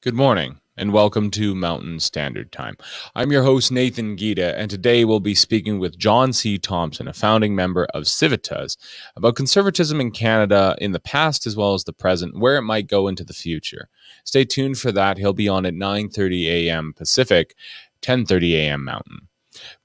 Good morning, and welcome to Mountain Standard Time. I'm your host, Nathan Gita, and today we'll be speaking with John C. Thompson, a founding member of Civitas, about conservatism in Canada in the past as well as the present, where it might go into the future. Stay tuned for that. He'll be on at 9:30 a.m. Pacific, 10:30 a.m. Mountain.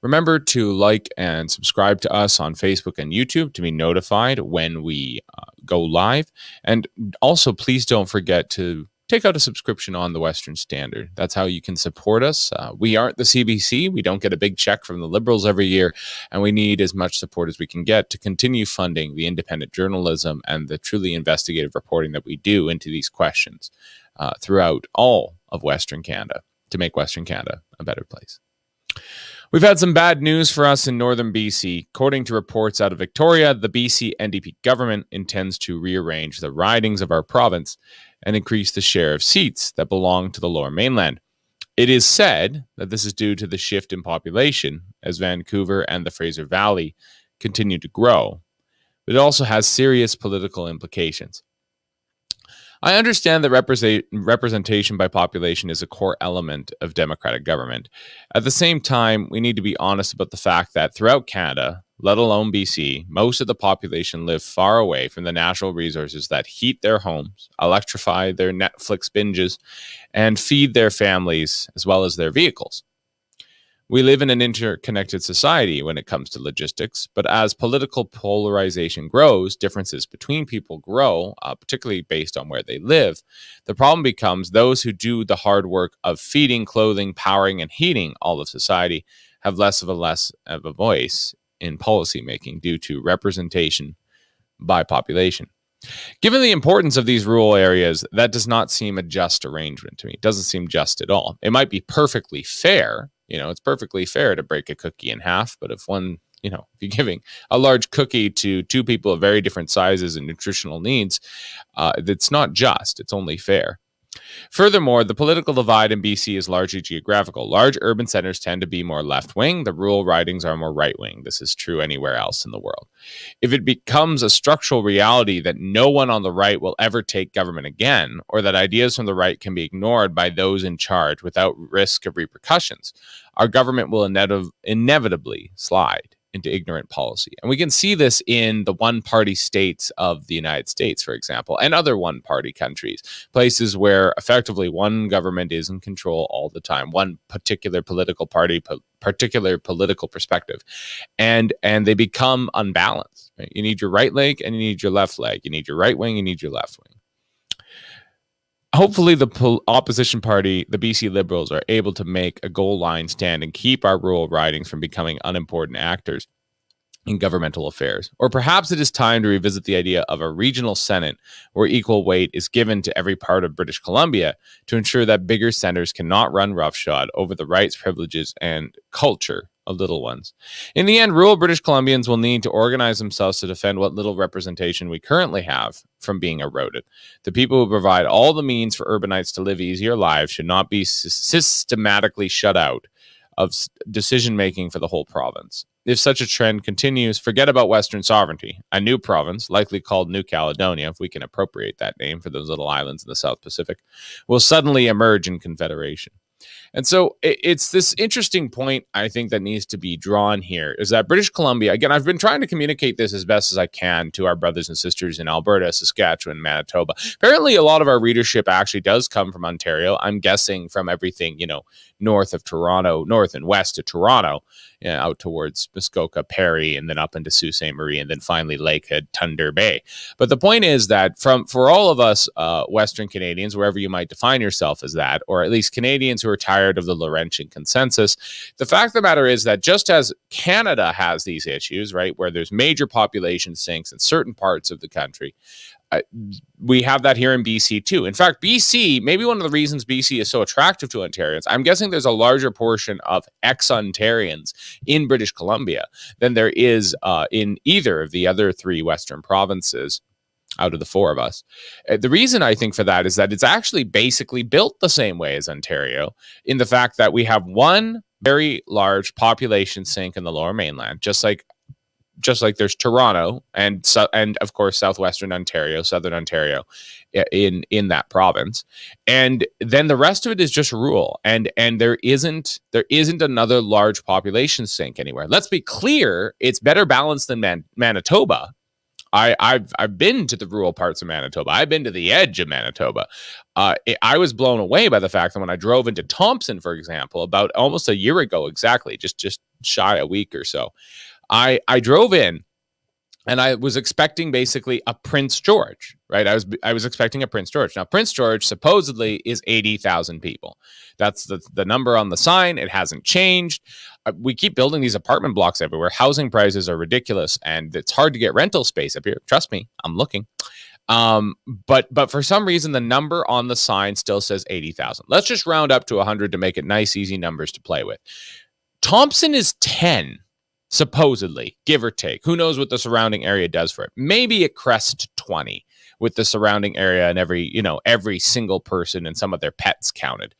Remember to like and subscribe to us on Facebook and YouTube to be notified when we go live. And also, please don't forget to take out a subscription on the Western Standard. That's how you can support us. We aren't the CBC. We don't get a big check from the Liberals every year, and we need as much support as we can get to continue funding the independent journalism and the truly investigative reporting that we do into these questions throughout all of Western Canada to make Western Canada a better place. We've had some bad news for us in northern BC. According to reports out of Victoria, the BC NDP government intends to rearrange the ridings of our province and increase the share of seats that belong to the Lower Mainland. It is said that this is due to the shift in population as Vancouver and the Fraser Valley continue to grow, but it also has serious political implications. I understand that representation by population is a core element of democratic government. At the same time, we need to be honest about the fact that throughout Canada, let alone BC, most of the population live far away from the natural resources that heat their homes, electrify their Netflix binges, and feed their families as well as their vehicles. We live in an interconnected society when it comes to logistics, but as political polarization grows, differences between people grow, particularly based on where they live. The problem becomes those who do the hard work of feeding, clothing, powering, and heating all of society have less of a voice in policymaking due to representation by population. Given the importance of these rural areas, that does not seem a just arrangement to me. It doesn't seem just at all. It might be perfectly fair. It's perfectly fair to break a cookie in half, but if you're giving a large cookie to two people of very different sizes and nutritional needs, it's not just, it's only fair. Furthermore, the political divide in BC is largely geographical. Large urban centers tend to be more left-wing. The rural ridings are more right-wing. This is true anywhere else in the world. If it becomes a structural reality that no one on the right will ever take government again, or that ideas from the right can be ignored by those in charge without risk of repercussions, our government will inevitably slide into ignorant policy. And we can see this in the one-party states of the United States, for example, and other one-party countries, places where effectively one government is in control all the time, one particular political party, particular political perspective, and they become unbalanced. Right? You need your right leg and you need your left leg. You need your right wing, you need your left wing. Hopefully the opposition party, the BC Liberals, are able to make a goal line stand and keep our rural ridings from becoming unimportant actors in governmental affairs. Or perhaps it is time to revisit the idea of a regional Senate where equal weight is given to every part of British Columbia to ensure that bigger centers cannot run roughshod over the rights, privileges, and culture of little ones. In the end, rural British Columbians will need to organize themselves to defend what little representation we currently have from being eroded. The people who provide all the means for urbanites to live easier lives should not be systematically shut out of decision-making for the whole province. If such a trend continues, forget about Western sovereignty. A new province, likely called New Caledonia, if we can appropriate that name for those little islands in the South Pacific, will suddenly emerge in confederation. And so it's this interesting point, I think, that needs to be drawn here, is that British Columbia, again, I've been trying to communicate this as best as I can to our brothers and sisters in Alberta, Saskatchewan, Manitoba. Apparently, a lot of our readership actually does come from Ontario. I'm guessing from everything, north of Toronto, north and west of Toronto, out towards Muskoka, Perry, and then up into Sault Ste. Marie, and then finally Lakehead, Thunder Bay. But the point is that for all of us Western Canadians, wherever you might define yourself as that, or at least Canadians who are tired of the Laurentian consensus, the fact of the matter is that just as Canada has these issues, right, where there's major population sinks in certain parts of the country, we have that here in BC too. In fact, BC, maybe one of the reasons BC is so attractive to Ontarians, I'm guessing there's a larger portion of ex-Ontarians in British Columbia than there is in either of the other three Western provinces out of the four of us. The reason I think for that is that it's actually basically built the same way as Ontario, in the fact that we have one very large population sink in the Lower Mainland, just like just like there's Toronto and of course Southwestern Ontario, Southern Ontario, in that province, and then the rest of it is just rural, and there isn't another large population sink anywhere. Let's be clear, it's better balanced than Manitoba. I've been to the rural parts of Manitoba. I've been to the edge of Manitoba. I was blown away by the fact that when I drove into Thompson, for example, about almost a year ago, exactly, just shy a week or so, I drove in, and I was expecting basically a Prince George, right? I was expecting a Prince George. Now, Prince George supposedly is 80,000 people. That's the number on the sign. It hasn't changed. We keep building these apartment blocks everywhere. Housing prices are ridiculous, and it's hard to get rental space up here. Trust me, I'm looking. But for some reason, the number on the sign still says 80,000. Let's just round up to 100 to make it nice, easy numbers to play with. Thompson is 10. Supposedly, give or take. Who knows what the surrounding area does for it? Maybe it crests 20 with the surrounding area and every single person and some of their pets counted.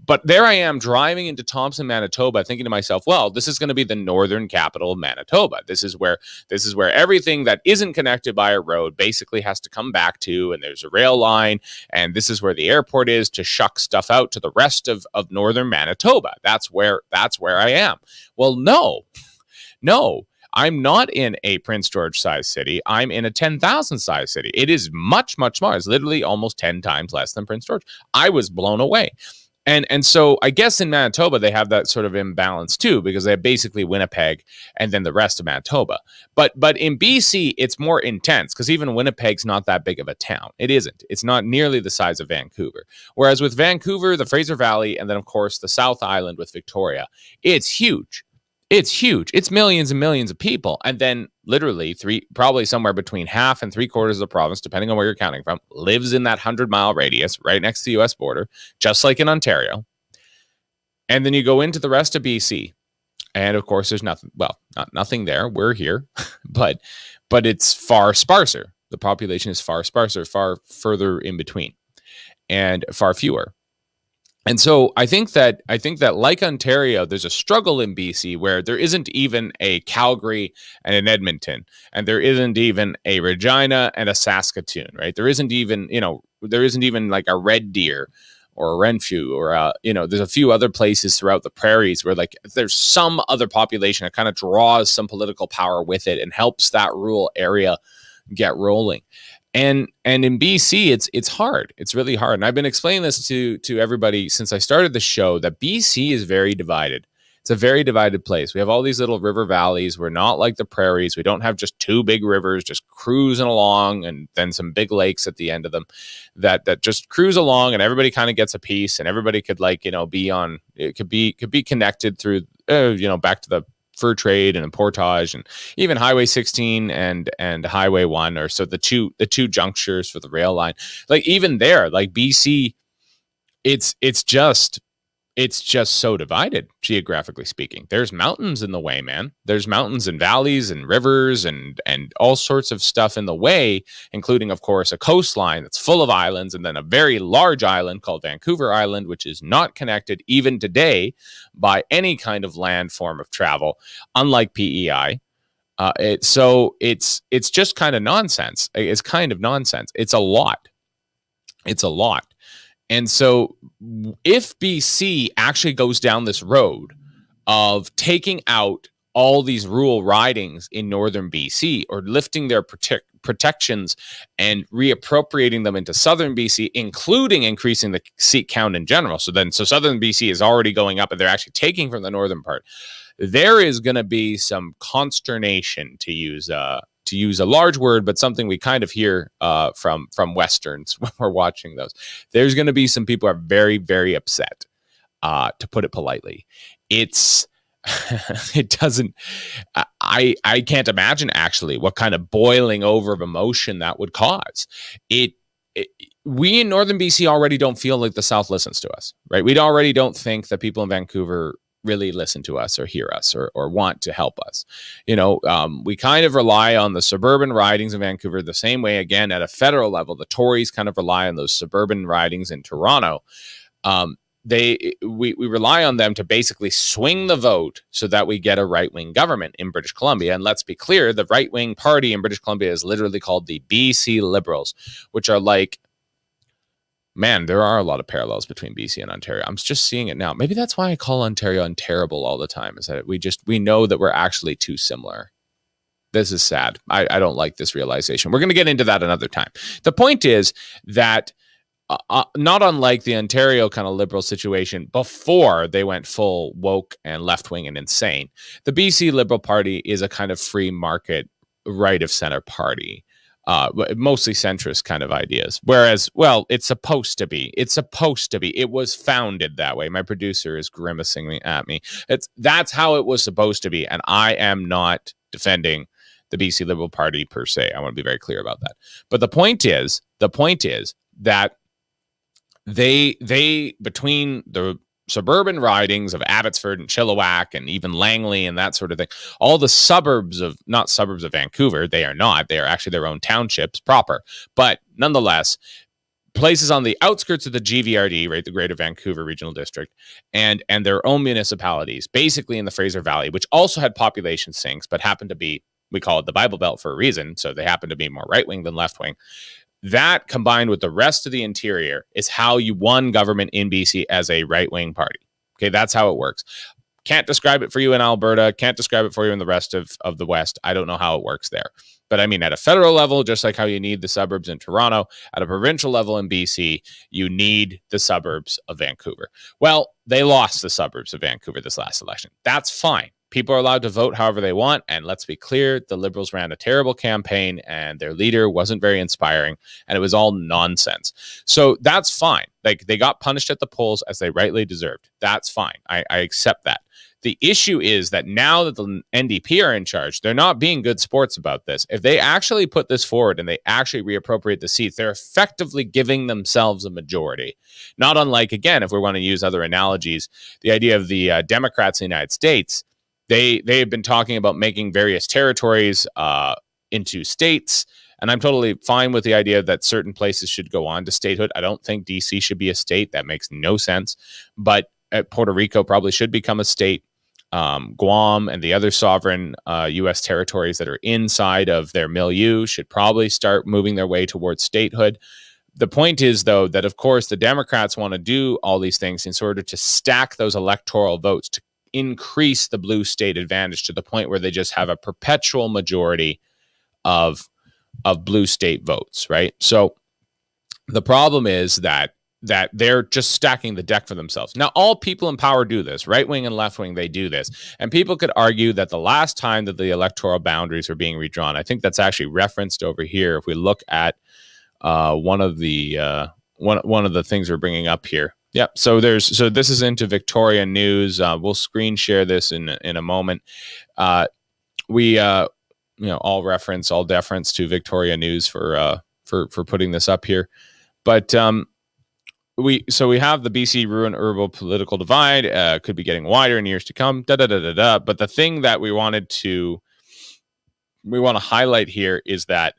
But there I am driving into Thompson, Manitoba, thinking to myself, well, this is going to be the northern capital of Manitoba. This is where everything that isn't connected by a road basically has to come back to, and there's a rail line, and this is where the airport is to shuck stuff out to the rest of northern Manitoba. That's where I am. Well, no, I'm not in a Prince George size city. I'm in a 10,000 size city. It is much, much smaller. It's literally almost 10 times less than Prince George. I was blown away. And so I guess in Manitoba, they have that sort of imbalance too, because they have basically Winnipeg and then the rest of Manitoba. But in BC, it's more intense because even Winnipeg's not that big of a town. It isn't. It's not nearly the size of Vancouver. Whereas with Vancouver, the Fraser Valley, and then of course the South Island with Victoria, it's huge. It's huge. It's millions and millions of people. And then literally probably somewhere between half and 3/4 of the province, depending on where you're counting from, lives in that 100-mile radius right next to the US border, just like in Ontario. And then you go into the rest of BC. And of course, there's nothing, well, not nothing there. We're here, but it's far sparser. The population is far sparser, far further in between, and far fewer. And so I think that like Ontario, there's a struggle in BC where there isn't even a Calgary and an Edmonton, and there isn't even a Regina and a Saskatoon, right? There isn't even like a Red Deer or a Renfrew or there's a few other places throughout the prairies where like there's some other population that kind of draws some political power with it and helps that rural area get rolling. And in BC, it's hard. It's really hard. And I've been explaining this to everybody since I started the show that BC is very divided. It's a very divided place. We have all these little river valleys. We're not like the prairies. We don't have just two big rivers just cruising along and then some big lakes at the end of them that just cruise along and everybody kind of gets a piece and everybody could be on. It could be connected through back to the fur trade and portage and even Highway 16 and Highway 1 or so the two junctures for the rail line. Like even there, like BC, it's just so divided geographically speaking. There's mountains in the way, man. There's mountains and valleys and rivers and all sorts of stuff in the way, including of course a coastline that's full of islands and then a very large island called Vancouver Island, which is not connected even today by any kind of land form of travel, unlike PEI. So it's just kind of nonsense. It's kind of nonsense. It's a lot. And so if BC actually goes down this road of taking out all these rural ridings in northern BC or lifting their protections and reappropriating them into southern BC, including increasing the seat count in general. So southern BC is already going up and they're actually taking from the northern part. There is going to be some consternation, to use a large word, but something we kind of hear from Westerns when we're watching those. There's going to be some people who are very, very upset, to put it politely. It doesn't, I can't imagine actually what kind of boiling over of emotion that would cause. We in Northern BC already don't feel like the South listens to us, right? We already don't think that people in Vancouver really listen to us or hear us or want to help us. We kind of rely on the suburban ridings in Vancouver the same way, again, at a federal level, the Tories kind of rely on those suburban ridings in Toronto. we rely on them to basically swing the vote so that we get a right-wing government in British Columbia. And let's be clear, the right-wing party in British Columbia is literally called the BC Liberals, which are like, man, there are a lot of parallels between BC and Ontario. I'm just seeing it now. Maybe that's why I call Ontario unterrible all the time, is that we know that we're actually too similar. This is sad. I don't like this realization. We're going to get into that another time. The point is that not unlike the Ontario kind of liberal situation before they went full woke and left-wing and insane, the BC Liberal Party is a kind of free market, right-of-center party, mostly centrist kind of ideas. Whereas, well, it's supposed to be. It was founded that way. My producer is grimacing at me. That's how it was supposed to be, and I am not defending the BC Liberal Party per se. I want to be very clear about that. But the point is that they between the suburban ridings of Abbotsford and Chilliwack and even Langley and that sort of thing, all the suburbs of, not suburbs of Vancouver, they are actually their own townships proper, but nonetheless, places on the outskirts of the GVRD, right, the Greater Vancouver Regional District, and their own municipalities, basically in the Fraser Valley, which also had population sinks, but happened to be, we call it the Bible Belt for a reason, so they happen to be more right-wing than left-wing. That, combined with the rest of the interior, is how you won government in BC as a right-wing party. Okay, that's how it works. Can't describe it for you in Alberta. Can't describe it for you in the rest of the West. I don't know how it works there. But I mean, at a federal level, just like how you need the suburbs in Toronto, at a provincial level in BC, you need the suburbs of Vancouver. Well, they lost the suburbs of Vancouver this last election. That's fine. People are allowed to vote however they want. And let's be clear, the Liberals ran a terrible campaign and their leader wasn't very inspiring and it was all nonsense. So that's fine. Like, they got punished at the polls as they rightly deserved. That's fine. I accept that. The issue is that now that the NDP are in charge, they're not being good sports about this. If they actually put this forward and they actually reappropriate the seats, they're effectively giving themselves a majority. Not unlike, again, if we want to use other analogies, the idea of the Democrats in the United States. They have been talking about making various territories into states, and I'm totally fine with the idea that certain places should go on to statehood. I don't think DC should be a state. That makes no sense. But Puerto Rico probably should become a state. Guam and the other sovereign U.S. territories that are inside of their milieu should probably start moving their way towards statehood. The point is, though, that, of course, the Democrats want to do all these things in order to stack those electoral votes to increase the blue state advantage to the point where they just have a perpetual majority of blue state votes, right? So the problem is that they're just stacking the deck for themselves. Now, all people in power do this, right wing and left wing, they do this. And people could argue that the last time that the electoral boundaries are being redrawn, I think that's actually referenced over here. If we look at one of the things we're bringing up here. Yep. So this is into Victoria News. We'll screen share this in a moment. We all deference to Victoria News for putting this up here. But we have the BC rural urban political divide could be getting wider in years to come. But the thing that we want to highlight here is that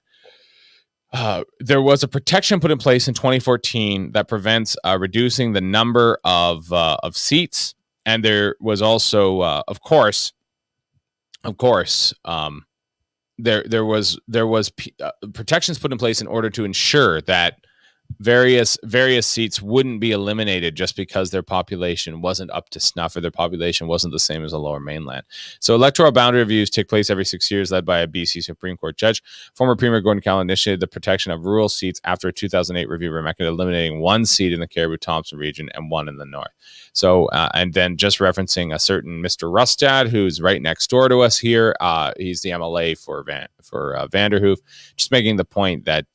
there was a protection put in place in 2014 that prevents reducing the number of seats, and there was also, of course, there was protections put in place in order to ensure that various seats wouldn't be eliminated just because their population wasn't up to snuff or their population wasn't the same as the Lower Mainland. So electoral boundary reviews take place every 6 years, led by a BC Supreme Court judge. Former Premier Gordon Callan initiated the protection of rural seats after a 2008 review recommended eliminating one seat in the Caribou-Thompson region and one in the north. So, and then just referencing a certain Mr. Rustad, who's right next door to us here. He's the MLA for Vanderhoof, just making the point that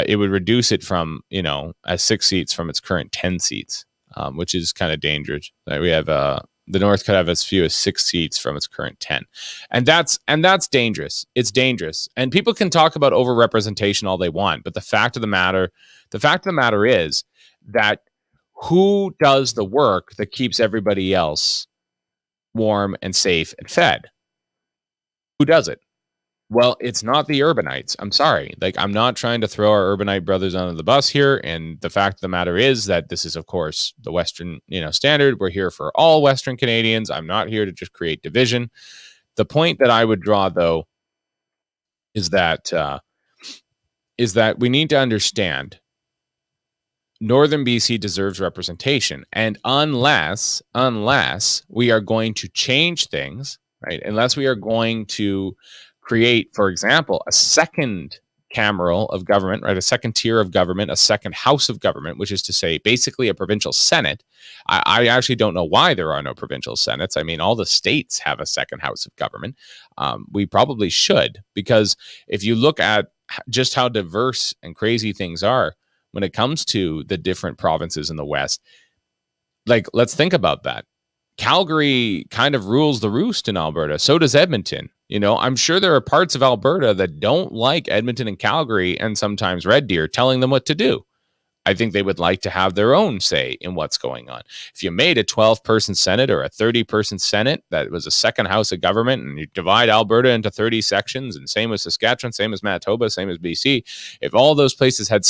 it would reduce it from, 6 seats from its current 10 seats, which is kind of dangerous. We have the North could have as few as 6 seats from its current 10. And that's dangerous. It's dangerous. And people can talk about overrepresentation all they want. But the fact of the matter is that who does the work that keeps everybody else warm and safe and fed? Who does it? Well, it's not the urbanites. I'm sorry. Like, I'm not trying to throw our urbanite brothers under the bus here. And the fact of the matter is that this is, of course, the Western, standard. We're here for all Western Canadians. I'm not here to just create division. The point that I would draw, though, is that we need to understand Northern BC deserves representation. And unless we are going to change things, right? Unless we are going to create, for example, a second cameral of government, right? A second tier of government, a second house of government, which is to say basically a provincial senate. I actually don't know why there are no provincial senates. I mean, all the states have a second house of government. We probably should, because if you look at just how diverse and crazy things are, when it comes to the different provinces in the West, like, let's think about that. Calgary kind of rules the roost in Alberta. So does Edmonton. I'm sure there are parts of Alberta that don't like Edmonton and Calgary and sometimes Red Deer telling them what to do. I think they would like to have their own say in what's going on. If you made a 12-person Senate or a 30-person Senate that was a second house of government, and you divide Alberta into 30 sections, and same with Saskatchewan, same as Manitoba, same as BC, if all those places had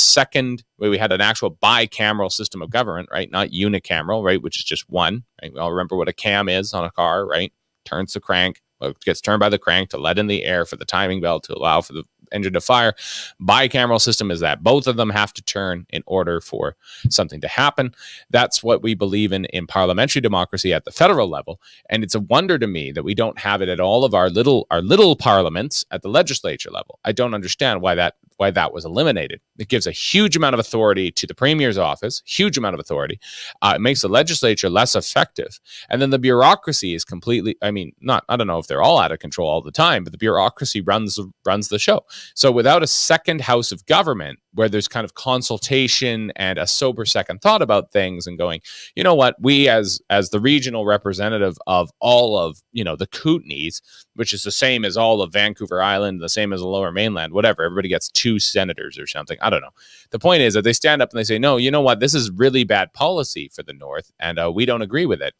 we had an actual bicameral system of government, right? Not unicameral, right? Which is just one, right? We all remember what a cam is on a car, right? Turns the crank. It gets turned by the crank to let in the air for the timing belt to allow for the engine to fire. Bicameral system is that both of them have to turn in order for something to happen. That's what we believe in parliamentary democracy at the federal level. And it's a wonder to me that we don't have it at all of our little parliaments at the legislature level. I don't understand why that was eliminated. It gives a huge amount of authority to the premier's office, huge amount of authority. It makes the legislature less effective. And then the bureaucracy is completely, I don't know if they're all out of control all the time, but the bureaucracy runs the show. So without a second house of government where there's kind of consultation and a sober second thought about things and going, you know what, we as the regional representative of all of, the Kootenays, which is the same as all of Vancouver Island, the same as the Lower Mainland, whatever, everybody gets 2 senators or something. I don't know. The point is that they stand up and they say, no, you know what, this is really bad policy for the North, and we don't agree with it,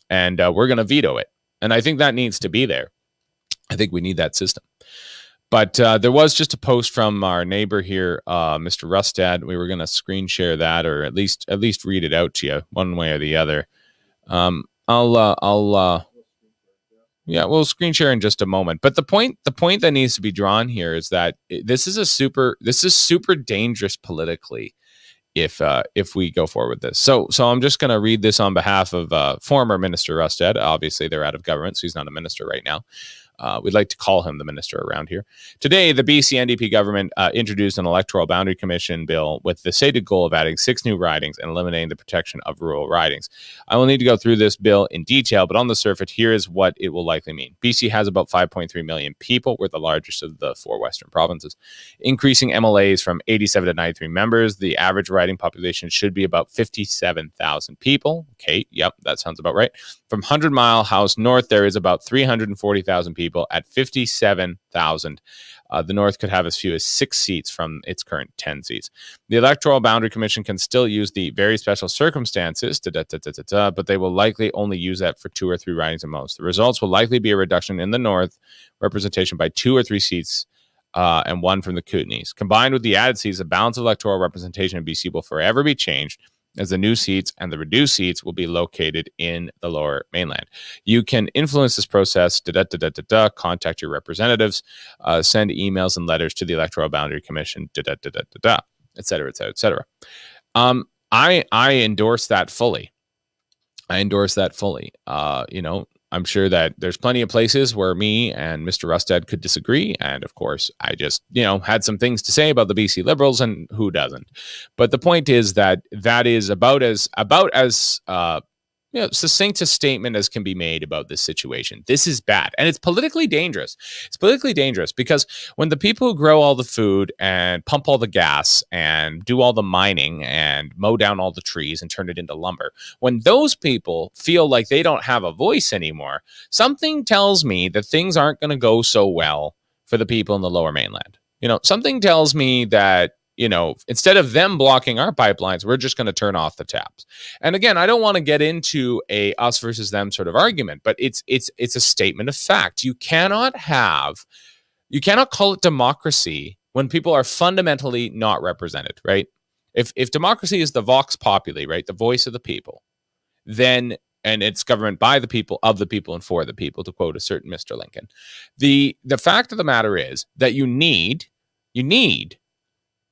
and we're going to veto it. And I think that needs to be there. I think we need that system. But there was just a post from our neighbor here, Mr. Rustad. We were going to screen share that, or at least read it out to you one way or the other. We'll screen share in just a moment. But the point that needs to be drawn here is that this is super dangerous politically if we go forward with this. So I'm just going to read this on behalf of former Minister Rustad. Obviously, they're out of government, so he's not a minister right now. We'd like to call him the minister around here. Today, the BC NDP government introduced an electoral boundary commission bill with the stated goal of adding 6 new ridings and eliminating the protection of rural ridings. I will need to go through this bill in detail, but on the surface, here is what it will likely mean. BC has about 5.3 million people. We're the largest of the 4 Western provinces. Increasing MLAs from 87 to 93 members. The average riding population should be about 57,000 people. Okay, yep, that sounds about right. From 100 Mile House North, there is about 340,000 people. At 57,000. The North could have as few as 6 seats from its current 10 seats. The Electoral Boundary Commission can still use the very special circumstances, but they will likely only use that for 2 or 3 ridings at most. The results will likely be a reduction in the North representation by 2 or 3 seats and 1 from the Kootenays. Combined with the added seats, the balance of electoral representation in BC will forever be changed, as the new seats and the reduced seats will be located in the Lower Mainland. You can influence this process, contact your representatives, send emails and letters to the Electoral Boundary Commission, et cetera, et cetera, et cetera. I endorse that fully. I'm sure that there's plenty of places where me and Mr. Rustad could disagree. And of course, I just, had some things to say about the BC Liberals, and who doesn't? But the point is that is about as succinct a statement as can be made about this situation. This is bad. And it's politically dangerous. It's politically dangerous because when the people who grow all the food and pump all the gas and do all the mining and mow down all the trees and turn it into lumber, when those people feel like they don't have a voice anymore, something tells me that things aren't going to go so well for the people in the Lower Mainland. Something tells me that instead of them blocking our pipelines, we're just going to turn off the taps. And again, I don't want to get into a us versus them sort of argument, but it's a statement of fact. You cannot have You cannot call it democracy when people are fundamentally not represented, right? If democracy is the vox populi, right, the voice of the people, then, and it's government by the people, of the people, and for the people, to quote a certain Mr. Lincoln. The fact of the matter is that you need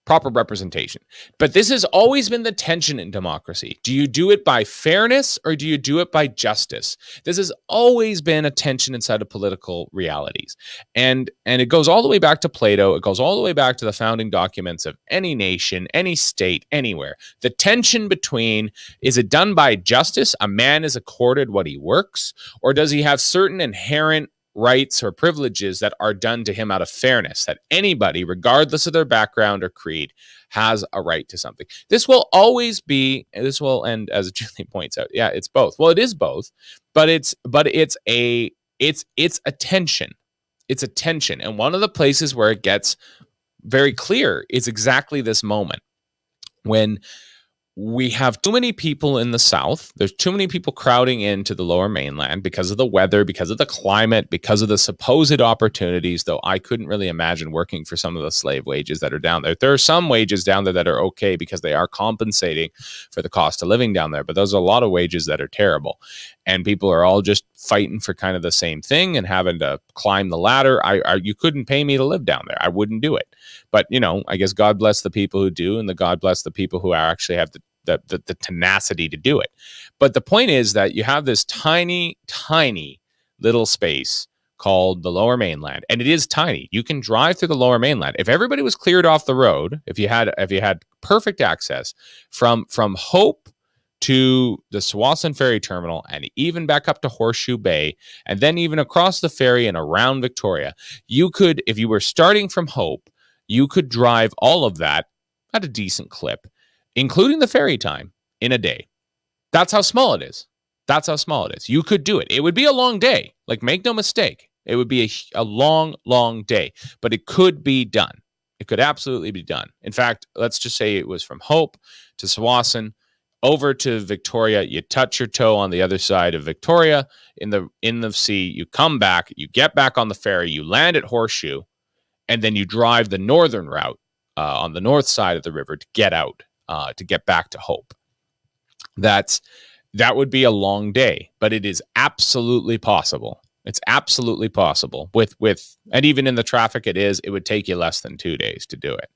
proper representation. But this has always been the tension in democracy. Do you do it by fairness or do you do it by justice? This has always been a tension inside of political realities. And it goes all the way back to Plato. It goes all the way back to the founding documents of any nation, any state, anywhere. The tension between, is it done by justice? A man is accorded what he works, or does he have certain inherent rights or privileges that are done to him out of fairness, that anybody, regardless of their background or creed, has a right to something. This will always be, this will end, as Julie points out, yeah, it's both. Well, it is both, but it's a tension. It's a tension. And one of the places where it gets very clear is exactly this moment when we have too many people in the South. There's too many people crowding into the Lower Mainland because of the weather, because of the climate, because of the supposed opportunities, though I couldn't really imagine working for some of the slave wages that are down there. There are some wages down there that are okay because they are compensating for the cost of living down there, but those are a lot of wages that are terrible. And people are all just fighting for kind of the same thing and having to climb the ladder. You couldn't pay me to live down there. I wouldn't do it. But, I guess God bless the people who do, and God bless the people who actually have the tenacity to do it. But the point is that you have this tiny little space called the Lower Mainland, and it is tiny. You can drive through the Lower Mainland. If everybody was cleared off the road, if you had perfect access from Hope to the Tsawwassen Ferry Terminal and even back up to Horseshoe Bay, and then even across the ferry and around Victoria, you could, if you were starting from Hope, you could drive all of that at a decent clip, including the ferry time, in a day. That's how small it is. That's how small it is. You could do it. It would be a long day. Like, make no mistake. It would be a long, long day, but it could be done. It could absolutely be done. In fact, let's just say it was from Hope to Tsawwassen over to Victoria. You touch your toe on the other side of Victoria in the sea. You come back, you get back on the ferry, you land at Horseshoe, and then you drive the northern route on the north side of the river to get out. To get back to Hope. That would be a long day, but it is absolutely possible. It's absolutely possible with, and even in the traffic it would take you less than 2 days to do it.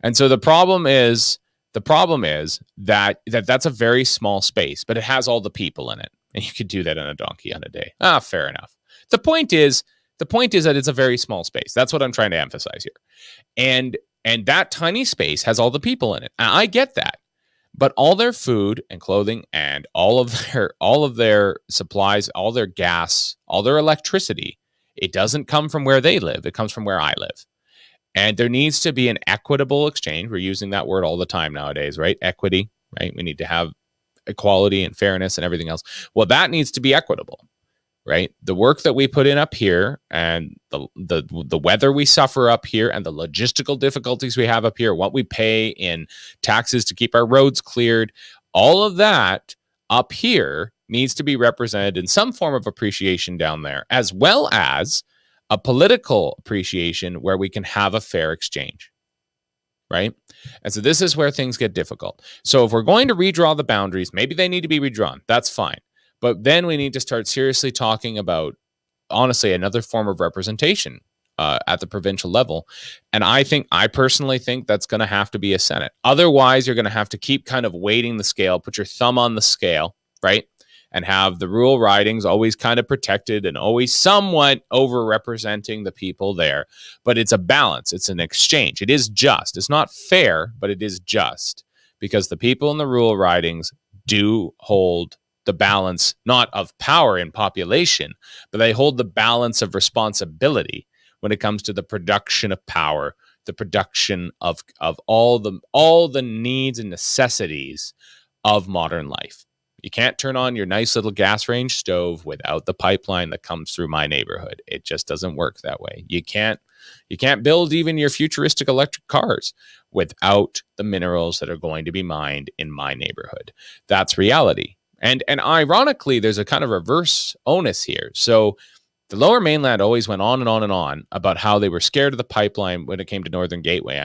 And so the problem is that that's a very small space, but it has all the people in it, and you could do that in a donkey on a day. Fair enough. The point is that it's a very small space. That's what I'm trying to emphasize here. And that tiny space has all the people in it. And I get that. But all their food and clothing and all of their supplies, all their gas, all their electricity, it doesn't come from where they live. It comes from where I live. And there needs to be an equitable exchange. We're using that word all the time nowadays, right? Equity, right? We need to have equality and fairness and everything else. Well, that needs to be equitable. Right? The work that we put in up here and the weather we suffer up here and the logistical difficulties we have up here, what we pay in taxes to keep our roads cleared, all of that up here needs to be represented in some form of appreciation down there, as well as a political appreciation where we can have a fair exchange. Right? And so this is where things get difficult. So if we're going to redraw the boundaries, maybe they need to be redrawn. That's fine. But then we need to start seriously talking about, honestly, another form of representation at the provincial level. And I personally think that's going to have to be a Senate. Otherwise, you're going to have to keep kind of weighting the scale, put your thumb on the scale, right? And have the rural ridings always kind of protected and always somewhat over-representing the people there. But it's a balance. It's an exchange. It is just. It's not fair, but it is just. Because the people in the rural ridings do hold the balance, not of power in population, but they hold the balance of responsibility when it comes to the production of power, the production of all the needs and necessities of modern life. You can't turn on your nice little gas range stove without the pipeline that comes through my neighborhood. It just doesn't work that way. You can't build even your futuristic electric cars without the minerals that are going to be mined in my neighborhood. That's reality. And ironically, there's a kind of reverse onus here. So The Lower Mainland always went on and on and on about how they were scared of the pipeline when it came to Northern Gateway,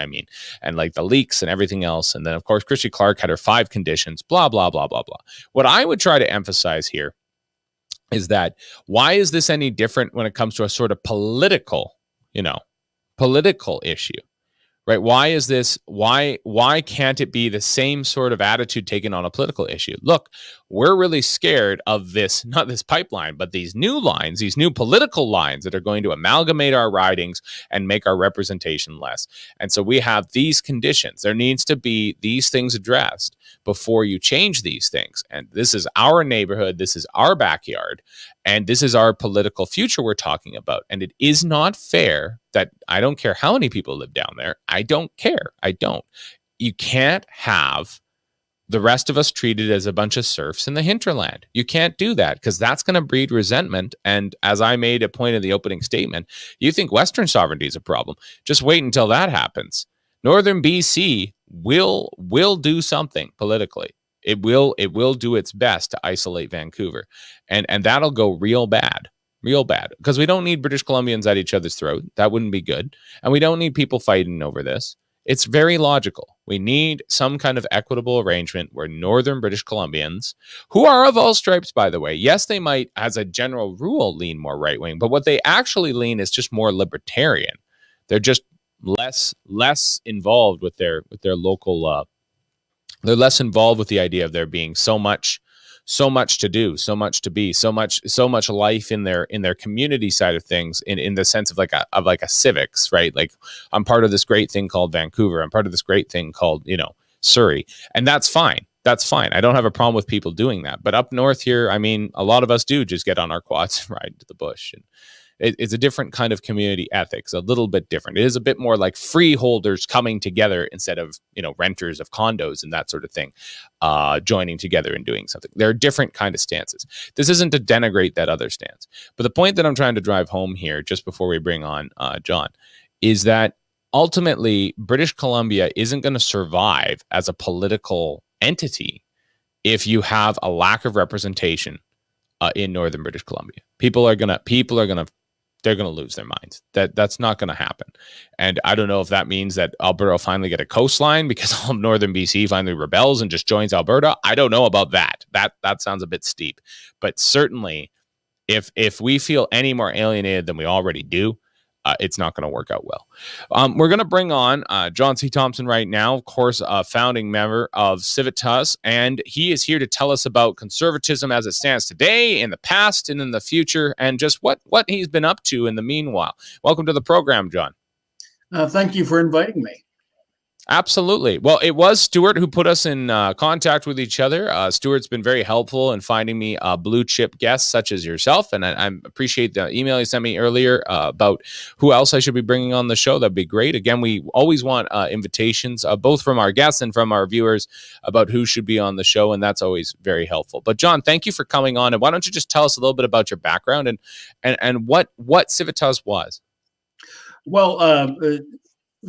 and like the leaks and everything else. And then, of course, Christy Clark had her 5 conditions, blah, blah, blah, blah, blah. What I would try to emphasize here is that why is this any different when it comes to a sort of political issue? Right? Why is this? Why can't it be the same sort of attitude taken on a political issue? Look, we're really scared of this, not this pipeline, but these new lines, these new political lines that are going to amalgamate our ridings and make our representation less. And so we have these conditions. There needs to be these things addressed before you change these things. And this is our neighborhood. This is our backyard. And this is our political future we're talking about. And it is not fair that I don't care how many people live down there. I don't care. I don't. You can't have the rest of us treated as a bunch of serfs in the hinterland. You can't do that because that's going to breed resentment. And as I made a point in the opening statement, you think Western sovereignty is a problem. Just wait until that happens. Northern BC will do something politically. It will do its best to isolate Vancouver. And that'll go real bad, because we don't need British Columbians at each other's throat. That wouldn't be good. And we don't need people fighting over this. It's very logical. We need some kind of equitable arrangement where Northern British Columbians, who are of all stripes, by the way, yes, they might, as a general rule, lean more right-wing, but what they actually lean is just more libertarian. They're just less involved with their local. They're less involved with the idea of there being so much to do, so much to be, so much life in their community side of things, in the sense of like a civics, right? Like, I'm part of this great thing called Vancouver. I'm part of this great thing called, Surrey. And that's fine. That's fine. I don't have a problem with people doing that. But up north here, a lot of us do just get on our quads and ride to the bush. And it's a different kind of community ethics, a little bit different. It is a bit more like freeholders coming together instead of, renters of condos and that sort of thing, joining together and doing something. There are different kind of stances. This isn't to denigrate that other stance. But the point that I'm trying to drive home here, just before we bring on John, is that ultimately British Columbia isn't going to survive as a political entity if you have a lack of representation in Northern British Columbia. People are gonna they're going to lose their minds. That's not going to happen. And I don't know if that means that Alberta will finally get a coastline because all of Northern BC finally rebels and just joins Alberta. I don't know about that. That sounds a bit steep. But certainly, if we feel any more alienated than we already do, it's not going to work out well. We're going to bring on John C. Thompson right now, of course, a founding member of Civitas, and he is here to tell us about conservatism as it stands today, in the past, and in the future, and just what he's been up to in the meanwhile. Welcome to the program, John. Thank you for inviting me. Absolutely. Well, it was Stuart who put us in contact with each other. Stuart's been very helpful in finding me blue chip guests such as yourself. And I appreciate the email you sent me earlier about who else I should be bringing on the show. That'd be great. Again, we always want invitations, both from our guests and from our viewers, about who should be on the show. And that's always very helpful. But John, thank you for coming on. And why don't you just tell us a little bit about your background and what Civitas was? Well,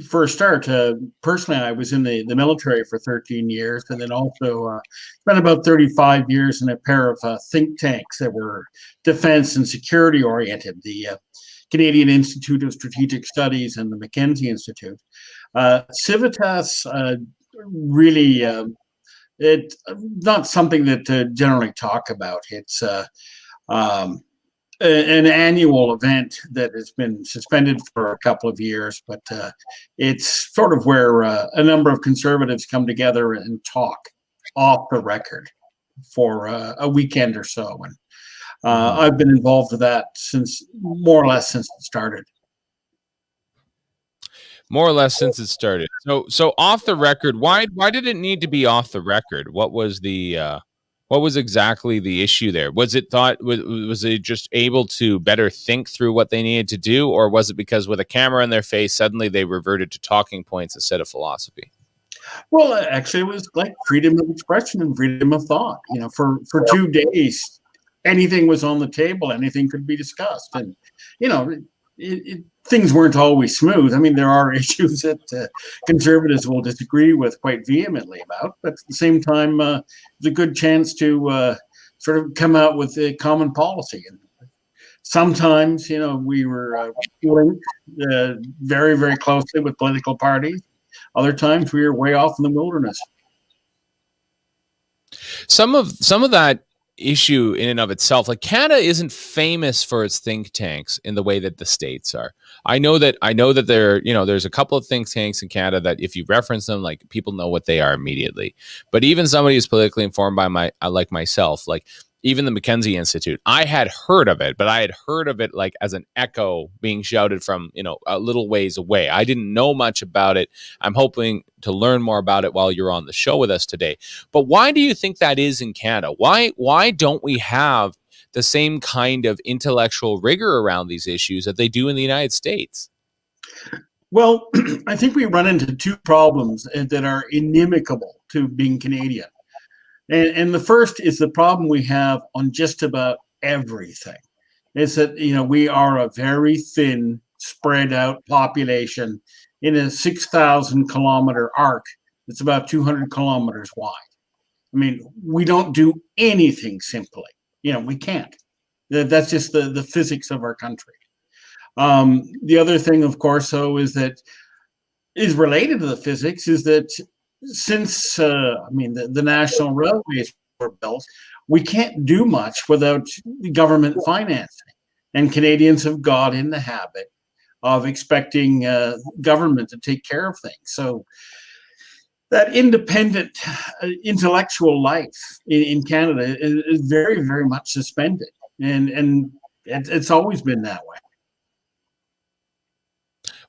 for a start, personally, I was in the military for 13 years, and then also spent about 35 years in a pair of think tanks that were defense and security oriented, the Canadian Institute of Strategic Studies and the Mackenzie Institute. Civitas really, it's not something that generally talk about. It's an annual event that has been suspended for a couple of years, but it's sort of where a number of conservatives come together and talk off the record for a weekend or so. And I've been involved with that more or less since it started. More or less since it started. So off the record, why did it need to be off the record? What was exactly the issue there? Was it just able to better think through what they needed to do, or was it because with a camera in their face, suddenly they reverted to talking points instead of philosophy? Well, actually, it was like freedom of expression and freedom of thought. For 2 days, anything was on the table, anything could be discussed, and things weren't always smooth. I mean, there are issues that conservatives will disagree with quite vehemently about, but at the same time, it's a good chance to sort of come out with a common policy. And Sometimes, we were linked very, very closely with political parties. Other times, we were way off in the wilderness. Some of that issue in and of itself, like Canada isn't famous for its think tanks in the way that the States are. I know that there's a couple of think tanks in Canada that if you reference them, like people know what they are immediately. But even somebody who's politically informed by like myself, like even the Mackenzie Institute, I had heard of it, but I had heard of it like as an echo being shouted from, a little ways away. I didn't know much about it. I'm hoping to learn more about it while you're on the show with us today. But why do you think that is in Canada? Why don't we have the same kind of intellectual rigor around these issues that they do in the United States? Well, I think we run into two problems that are inimical to being Canadian. And the first is the problem we have on just about everything. Is that, we are a very thin, spread out population in a 6,000 kilometer arc that's about 200 kilometers wide. I mean, we don't do anything simply. We can't. That's just the physics of our country. The other thing, of course, though, is related to the physics is that since the national railways were built, we can't do much without government financing, and Canadians have got in the habit of expecting government to take care of things. So that independent intellectual life in Canada is very, very much suspended, and it's always been that way.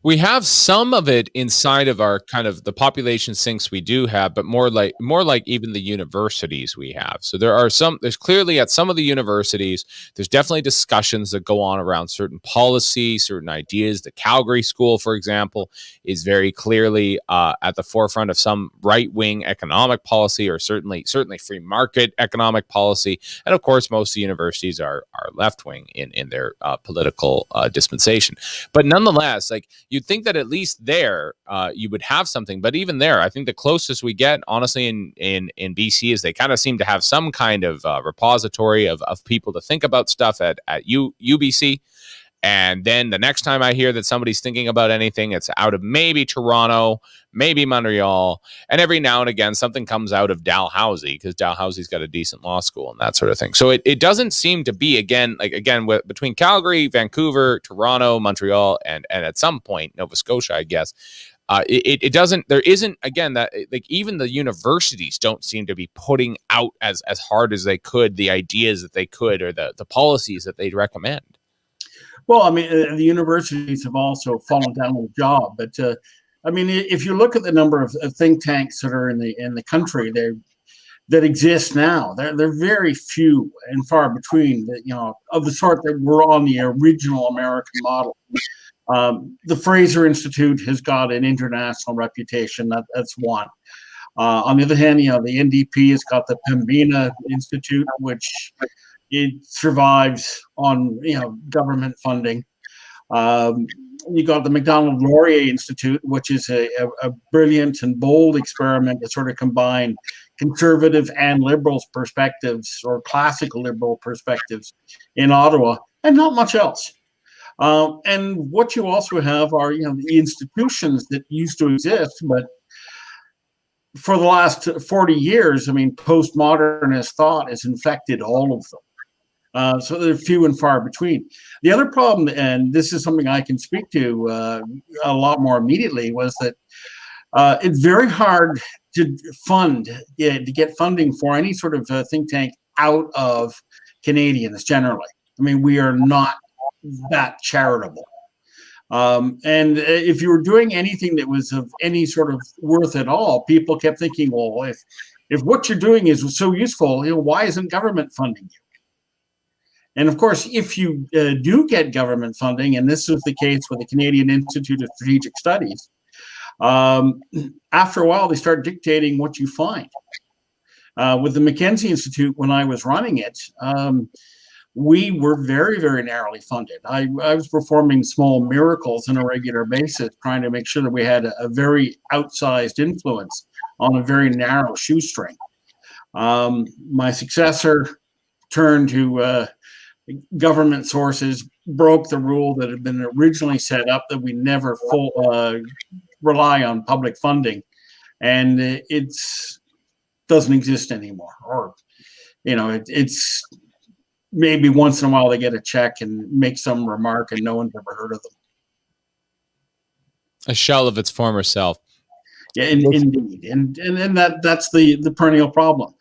We have some of it inside of our kind of the population sinks we do have, but more like even the universities we have. So there's clearly at some of the universities, there's definitely discussions that go on around certain policy, certain ideas. The Calgary School, for example, is very clearly at the forefront of some right-wing economic policy, or certainly free market economic policy. And of course, most of the universities are left-wing in their political dispensation. But nonetheless, like, you'd think that at least there you would have something, but even there, I think the closest we get, honestly, in BC is they kind of seem to have some kind of repository of people to think about stuff at UBC. And then the next time I hear that somebody's thinking about anything, it's out of maybe Toronto, maybe Montreal, and every now and again something comes out of Dalhousie, because Dalhousie's got a decent law school and that sort of thing. So it doesn't seem to be between Calgary, Vancouver, Toronto, Montreal, and at some point Nova Scotia, I guess. It doesn't. There isn't, again, that, like, even the universities don't seem to be putting out as hard as they could the ideas that they could, or the policies that they'd recommend. Well, the universities have also fallen down with the job, but if you look at the number of think tanks that are in the country, that exist now, they're very few and far between. Of the sort that were on the original American model. The Fraser Institute has got an international reputation. That's one. On the other hand, the NDP has got the Pembina Institute, which it survives on government funding. You got the Macdonald-Laurier Institute, which is a brilliant and bold experiment to sort of combine conservative and liberal perspectives, or classical liberal perspectives, in Ottawa, and not much else. And what you also have are the institutions that used to exist, but for the last 40 years, postmodernist thought has infected all of them. So they're few and far between. The other problem, and this is something I can speak to a lot more immediately, was that it's very hard to get funding for any sort of think tank out of Canadians generally. We are not that charitable. And if you were doing anything that was of any sort of worth at all, people kept thinking, well, if what you're doing is so useful, why isn't government funding you? And of course, if you do get government funding, and this was the case with the Canadian Institute of Strategic Studies, after a while, they start dictating what you find. With the Mackenzie Institute, when I was running it, we were very, very narrowly funded. I was performing small miracles on a regular basis, trying to make sure that we had a very outsized influence on a very narrow shoestring. My successor turned to government sources broke the rule that had been originally set up that we never rely on public funding, and it doesn't exist anymore. Or it's maybe once in a while they get a check and make some remark and no one's ever heard of them. A shell of its former self. Yeah, indeed, and that's the perennial problem,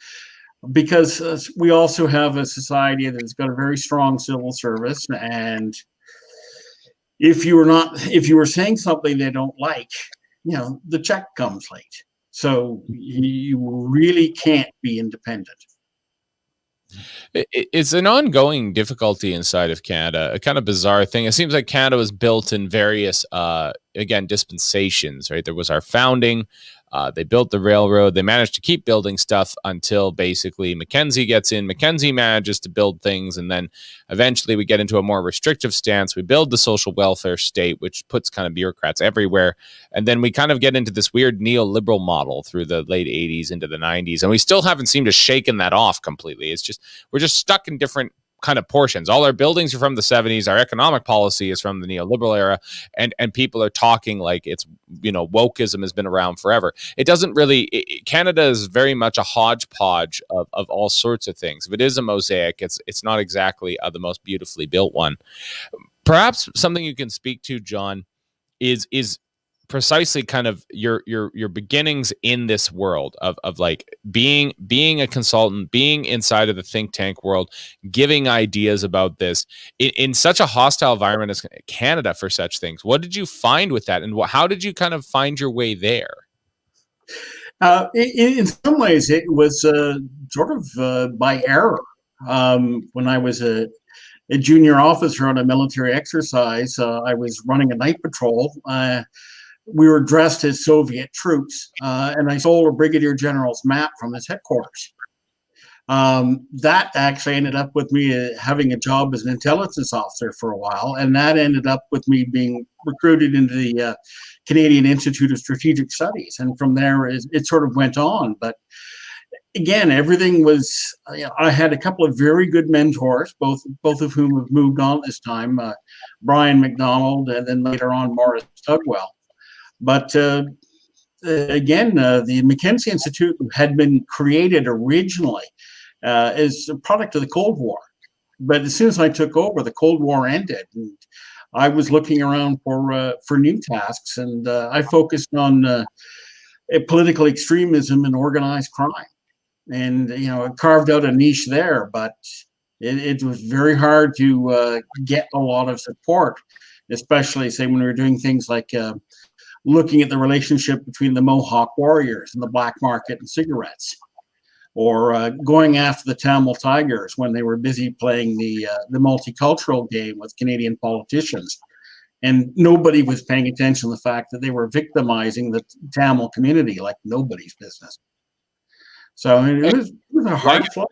because we also have a society that's got a very strong civil service, and if you were saying something they don't like, the check comes late, so you really can't be independent. It's an ongoing difficulty inside of Canada, a kind of bizarre thing. It seems like Canada was built in various, again, dispensations, right? There was our founding. They built the railroad. They managed to keep building stuff until basically Mackenzie gets in. Mackenzie manages to build things, and then eventually we get into a more restrictive stance. We build the social welfare state, which puts kind of bureaucrats everywhere. And then we kind of get into this weird neoliberal model through the late 80s into the 90s. And we still haven't seemed to shaken that off completely. It's just, we're just stuck in different kind of portions. All our buildings are from the 70s. Our economic policy is from the neoliberal era, and people are talking like it's, wokeism has been around forever. It doesn't really. Canada is very much a hodgepodge of all sorts of things. If it is a mosaic, it's not exactly the most beautifully built one. Perhaps something you can speak to, John, is precisely kind of your beginnings in this world of like being a consultant, being inside of the think tank world, giving ideas about this in such a hostile environment as Canada for such things. What did you find with that, and how did you kind of find your way there? In some ways, it was sort of by error. When I was a junior officer on a military exercise, I was running a night patrol. We were dressed as Soviet troops, and I stole a brigadier general's map from his headquarters. That actually ended up with me having a job as an intelligence officer for a while, and that ended up with me being recruited into the Canadian Institute of Strategic Studies, and from there it sort of went on. But again, everything was. I had a couple of very good mentors, both of whom have moved on at this time, Brian McDonald, and then later on Morris Tugwell. But again, the Mackenzie Institute had been created originally as a product of the Cold War. But as soon as I took over, the Cold War ended, and I was looking around for new tasks, and I focused on political extremism and organized crime, and it carved out a niche there. But it was very hard to get a lot of support, especially say when we were doing things like looking at the relationship between the Mohawk warriors and the black market and cigarettes, or going after the Tamil Tigers when they were busy playing the multicultural game with Canadian politicians. And nobody was paying attention to the fact that they were victimizing the Tamil community like nobody's business. So it was a hard fight.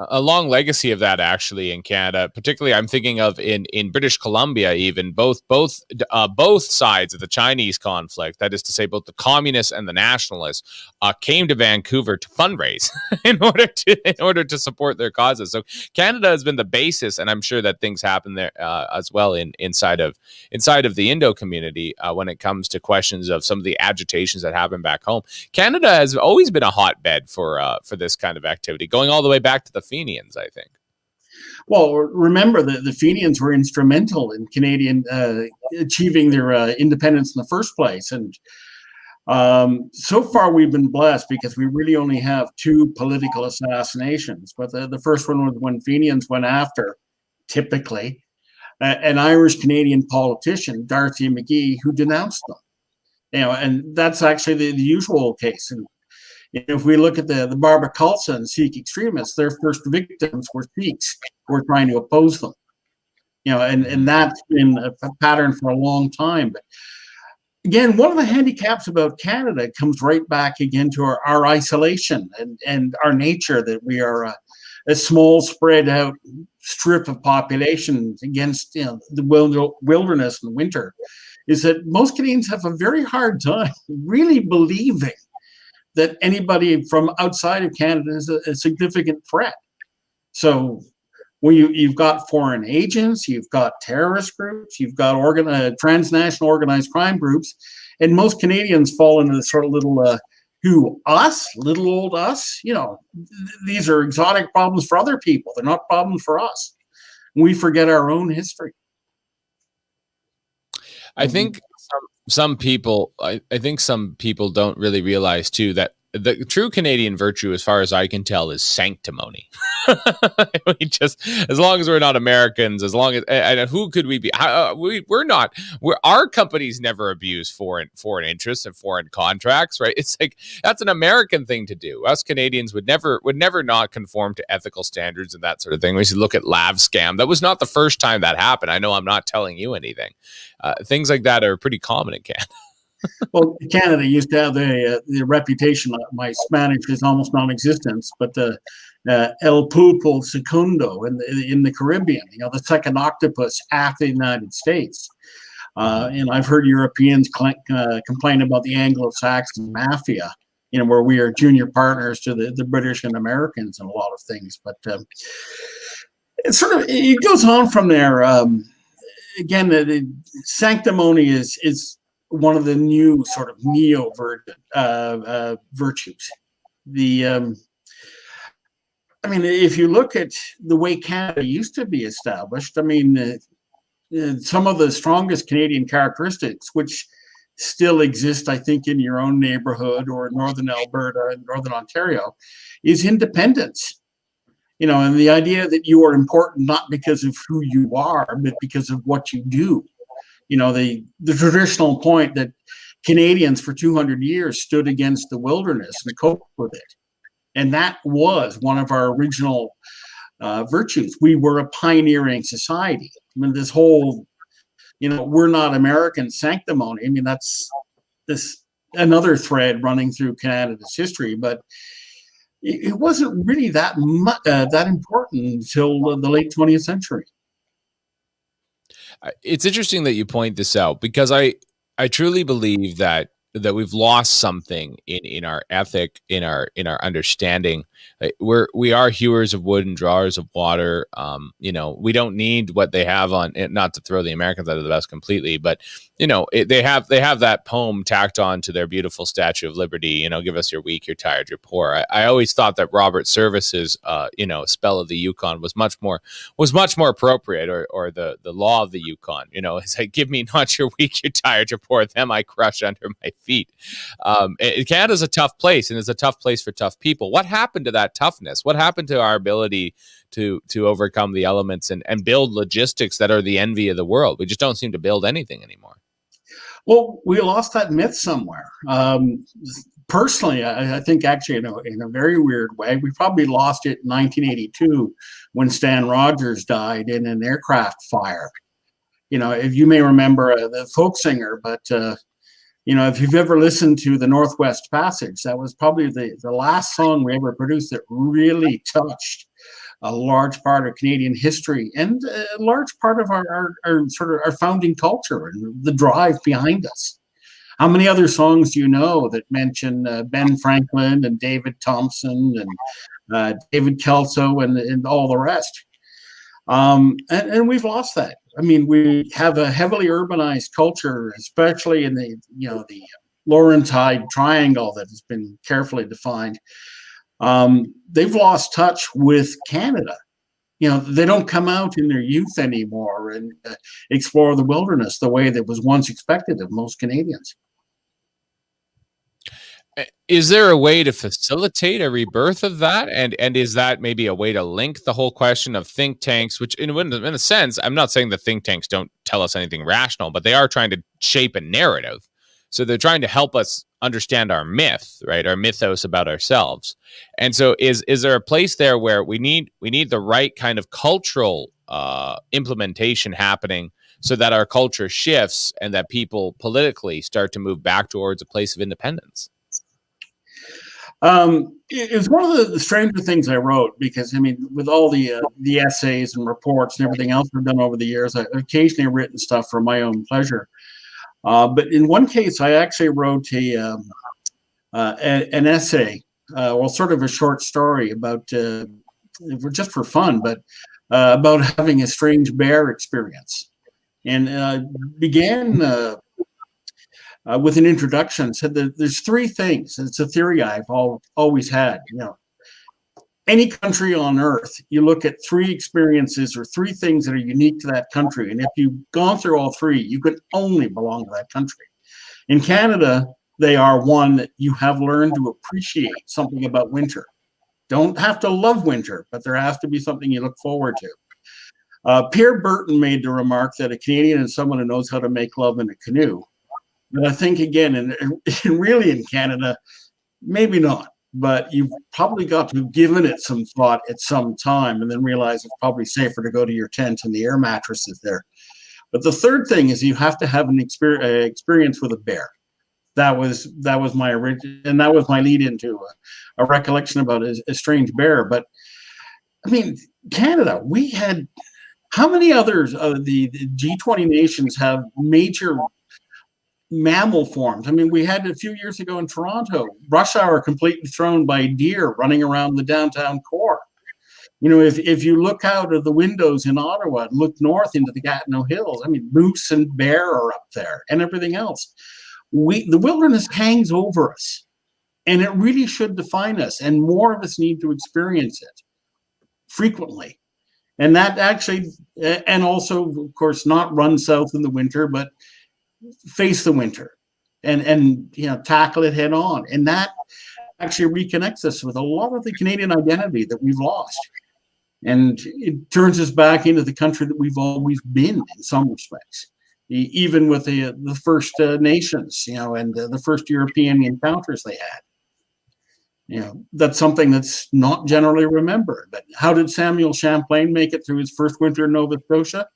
A long legacy of that actually in Canada, particularly I'm thinking of in British Columbia, even both sides of the Chinese conflict, that is to say both the communists and the nationalists, came to Vancouver to fundraise in order to support their causes. So Canada has been the basis, and I'm sure that things happen there as well inside of the Indo community when it comes to questions of some of the agitations that happen back home. Canada has always been a hotbed for this kind of activity, going all the way back to the Fenians, I think. Well, remember that the Fenians were instrumental in Canadian achieving their independence in the first place. And so far we've been blessed because we really only have two political assassinations. But the first one was when Fenians went after, typically, an Irish-Canadian politician, Darcy McGee, who denounced them. And that's actually the usual case. And if we look at the Barbara Khalsa Sikh extremists, their first victims were Sikhs who were trying to oppose them. And that's been a pattern for a long time. But again, one of the handicaps about Canada comes right back again to our isolation and our nature, that we are a small, spread out strip of population against the wilderness in winter, is that most Canadians have a very hard time really believing that anybody from outside of Canada is a significant threat. So Well, you've got foreign agents, you've got terrorist groups, you've got transnational organized crime groups, and most Canadians fall into the sort of little who us, little old us. These are exotic problems for other people. They're not problems for us. We forget our own history. I think some people, I think some people don't really realize too that the true Canadian virtue, as far as I can tell, is sanctimony. We just, as long as we're not Americans, as long as, and who could we be? We're not. Our companies never abuse foreign interests and foreign contracts, right? It's like that's an American thing to do. Us Canadians would never not conform to ethical standards and that sort of thing. We should look at Lav scam. That was not the first time that happened. I know I'm not telling you anything. Things like that are pretty common in Canada. Well, Canada used to have the reputation. My Spanish is almost non-existent, but El Pulpo Segundo in the Caribbean, the second octopus after the United States. And I've heard Europeans complain about the Anglo-Saxon mafia, where we are junior partners to the British and Americans in a lot of things. But it goes on from there. Again, the sanctimony is one of the new sort of virtues. If you look at the way Canada used to be established, some of the strongest Canadian characteristics, which still exist, I think, in your own neighborhood or Northern Alberta and Northern Ontario, is independence. And the idea that you are important not because of who you are, but because of what you do. The traditional point that Canadians for 200 years stood against the wilderness and coped with it. And that was one of our original virtues. We were a pioneering society. This whole, we're not American sanctimony. That's another thread running through Canada's history, but it wasn't really that important until the late 20th century. It's interesting that you point this out, because I truly believe that we've lost something in our ethic, in our understanding. We are hewers of wood and drawers of water. We don't need what they have on it, not to throw the Americans out of the bus completely, but they have that poem tacked on to their beautiful Statue of Liberty. Give us your weak, you're tired, you're poor. I always thought that Robert Service's spell of the Yukon was much more appropriate, or the law of the Yukon. It's like, give me not your weak, you're tired, you're poor, them I crush under my feet. Canada's a tough place, and it's a tough place for tough people. What happened to that toughness? What happened to our ability to overcome the elements and build logistics that are the envy of the world? We just don't seem to build anything anymore. Well, we lost that myth somewhere. Personally, I think actually in a very weird way, we probably lost it in 1982 when Stan Rogers died in an aircraft fire. If you may remember the folk singer, but if you've ever listened to the Northwest Passage, that was probably the last song we ever produced that really touched a large part of Canadian history and a large part of our founding culture and the drive behind us. How many other songs do you know that mention Ben Franklin and David Thompson and David Kelso and all the rest? And we've lost that. We have a heavily urbanized culture, especially in the Laurentide Triangle that has been carefully defined. They've lost touch with Canada. They don't come out in their youth anymore and explore the wilderness the way that was once expected of most Canadians. Is there a way to facilitate a rebirth of that? And is that maybe a way to link the whole question of think tanks, which in a sense, I'm not saying the think tanks don't tell us anything rational, but they are trying to shape a narrative. So they're trying to help us understand our myth, right? Our mythos about ourselves. And so is there a place there where we need the right kind of cultural implementation happening so that our culture shifts and that people politically start to move back towards a place of independence? It was one of the stranger things I wrote, because with all the essays and reports and everything else I've done over the years, I've occasionally written stuff for my own pleasure. But in one case, I actually wrote an essay, sort of a short story about, just for fun, but about having a strange bear experience, and began with an introduction. Said that there's three things. It's a theory I've always had. Any country on earth, you look at three experiences or three things that are unique to that country, and if you've gone through all three, you can only belong to that country. In Canada, they are one, that you have learned to appreciate something about winter. Don't have to love winter, but there has to be something you look forward to. Pierre Burton made the remark that a Canadian is someone who knows how to make love in a canoe. But I think, again, and really in Canada, maybe not. But you've probably got to have given it some thought at some time and then realize it's probably safer to go to your tent and the air mattresses there. But the third thing is you have to have an experience with a bear. That was my original, and that was my lead into a recollection about a strange bear. But I mean, Canada, we had, how many others of the G20 nations have major mammal forms? I mean, we had a few years ago in Toronto, rush hour completely thrown by deer running around the downtown core. If you look out of the windows in Ottawa and look north into the Gatineau Hills, I mean, moose and bear are up there and everything else. The wilderness hangs over us, and it really should define us, and more of us need to experience it frequently. And that actually, and also, of course, not run south in the winter, but face the winter and tackle it head on. And that actually reconnects us with a lot of the Canadian identity that we've lost. And it turns us back into the country that we've always been in some respects, even with the First Nations, and the first European encounters they had. That's something that's not generally remembered. But how did Samuel Champlain make it through his first winter in Nova Scotia?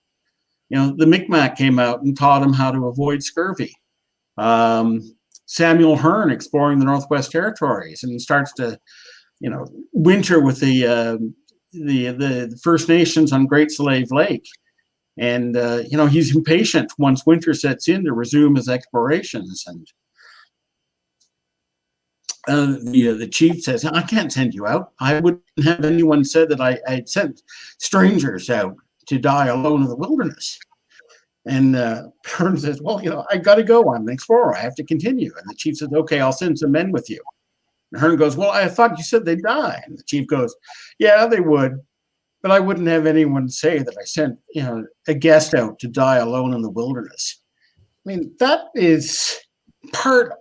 The Micmac came out and taught him how to avoid scurvy. Samuel Hearne exploring the Northwest Territories, and he starts to, winter with the First Nations on Great Slave Lake. And, he's impatient once winter sets in to resume his explorations. And the chief says, I can't send you out. I wouldn't have anyone said that I'd sent strangers out to die alone in the wilderness. And Hearne says, well, I got to go. I'm an explorer. I have to continue. And the chief says, okay, I'll send some men with you. And Hearne goes, well, I thought you said they'd die. And the chief goes, yeah, they would. But I wouldn't have anyone say that I sent, a guest out to die alone in the wilderness. I mean, that is part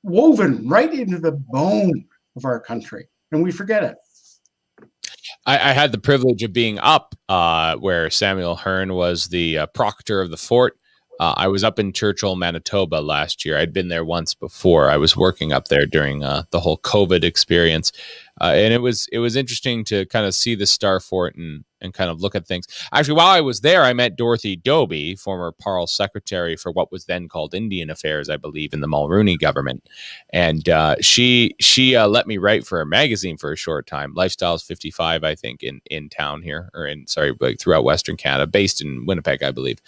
woven right into the bone of our country, and we forget it. I had the privilege of being up where Samuel Hearne was the proctor of the fort. I was up in Churchill, Manitoba last year. I'd been there once before. I was working up there during the whole COVID experience. And it was interesting to kind of see the Star Fort and kind of look at things. Actually, while I was there, I met Dorothy Doby, former Parle secretary for what was then called Indian Affairs, I believe, in the Mulroney government. And she let me write for a magazine for a short time, Lifestyles 55, I think, in town here, or throughout Western Canada, based in Winnipeg, I believe.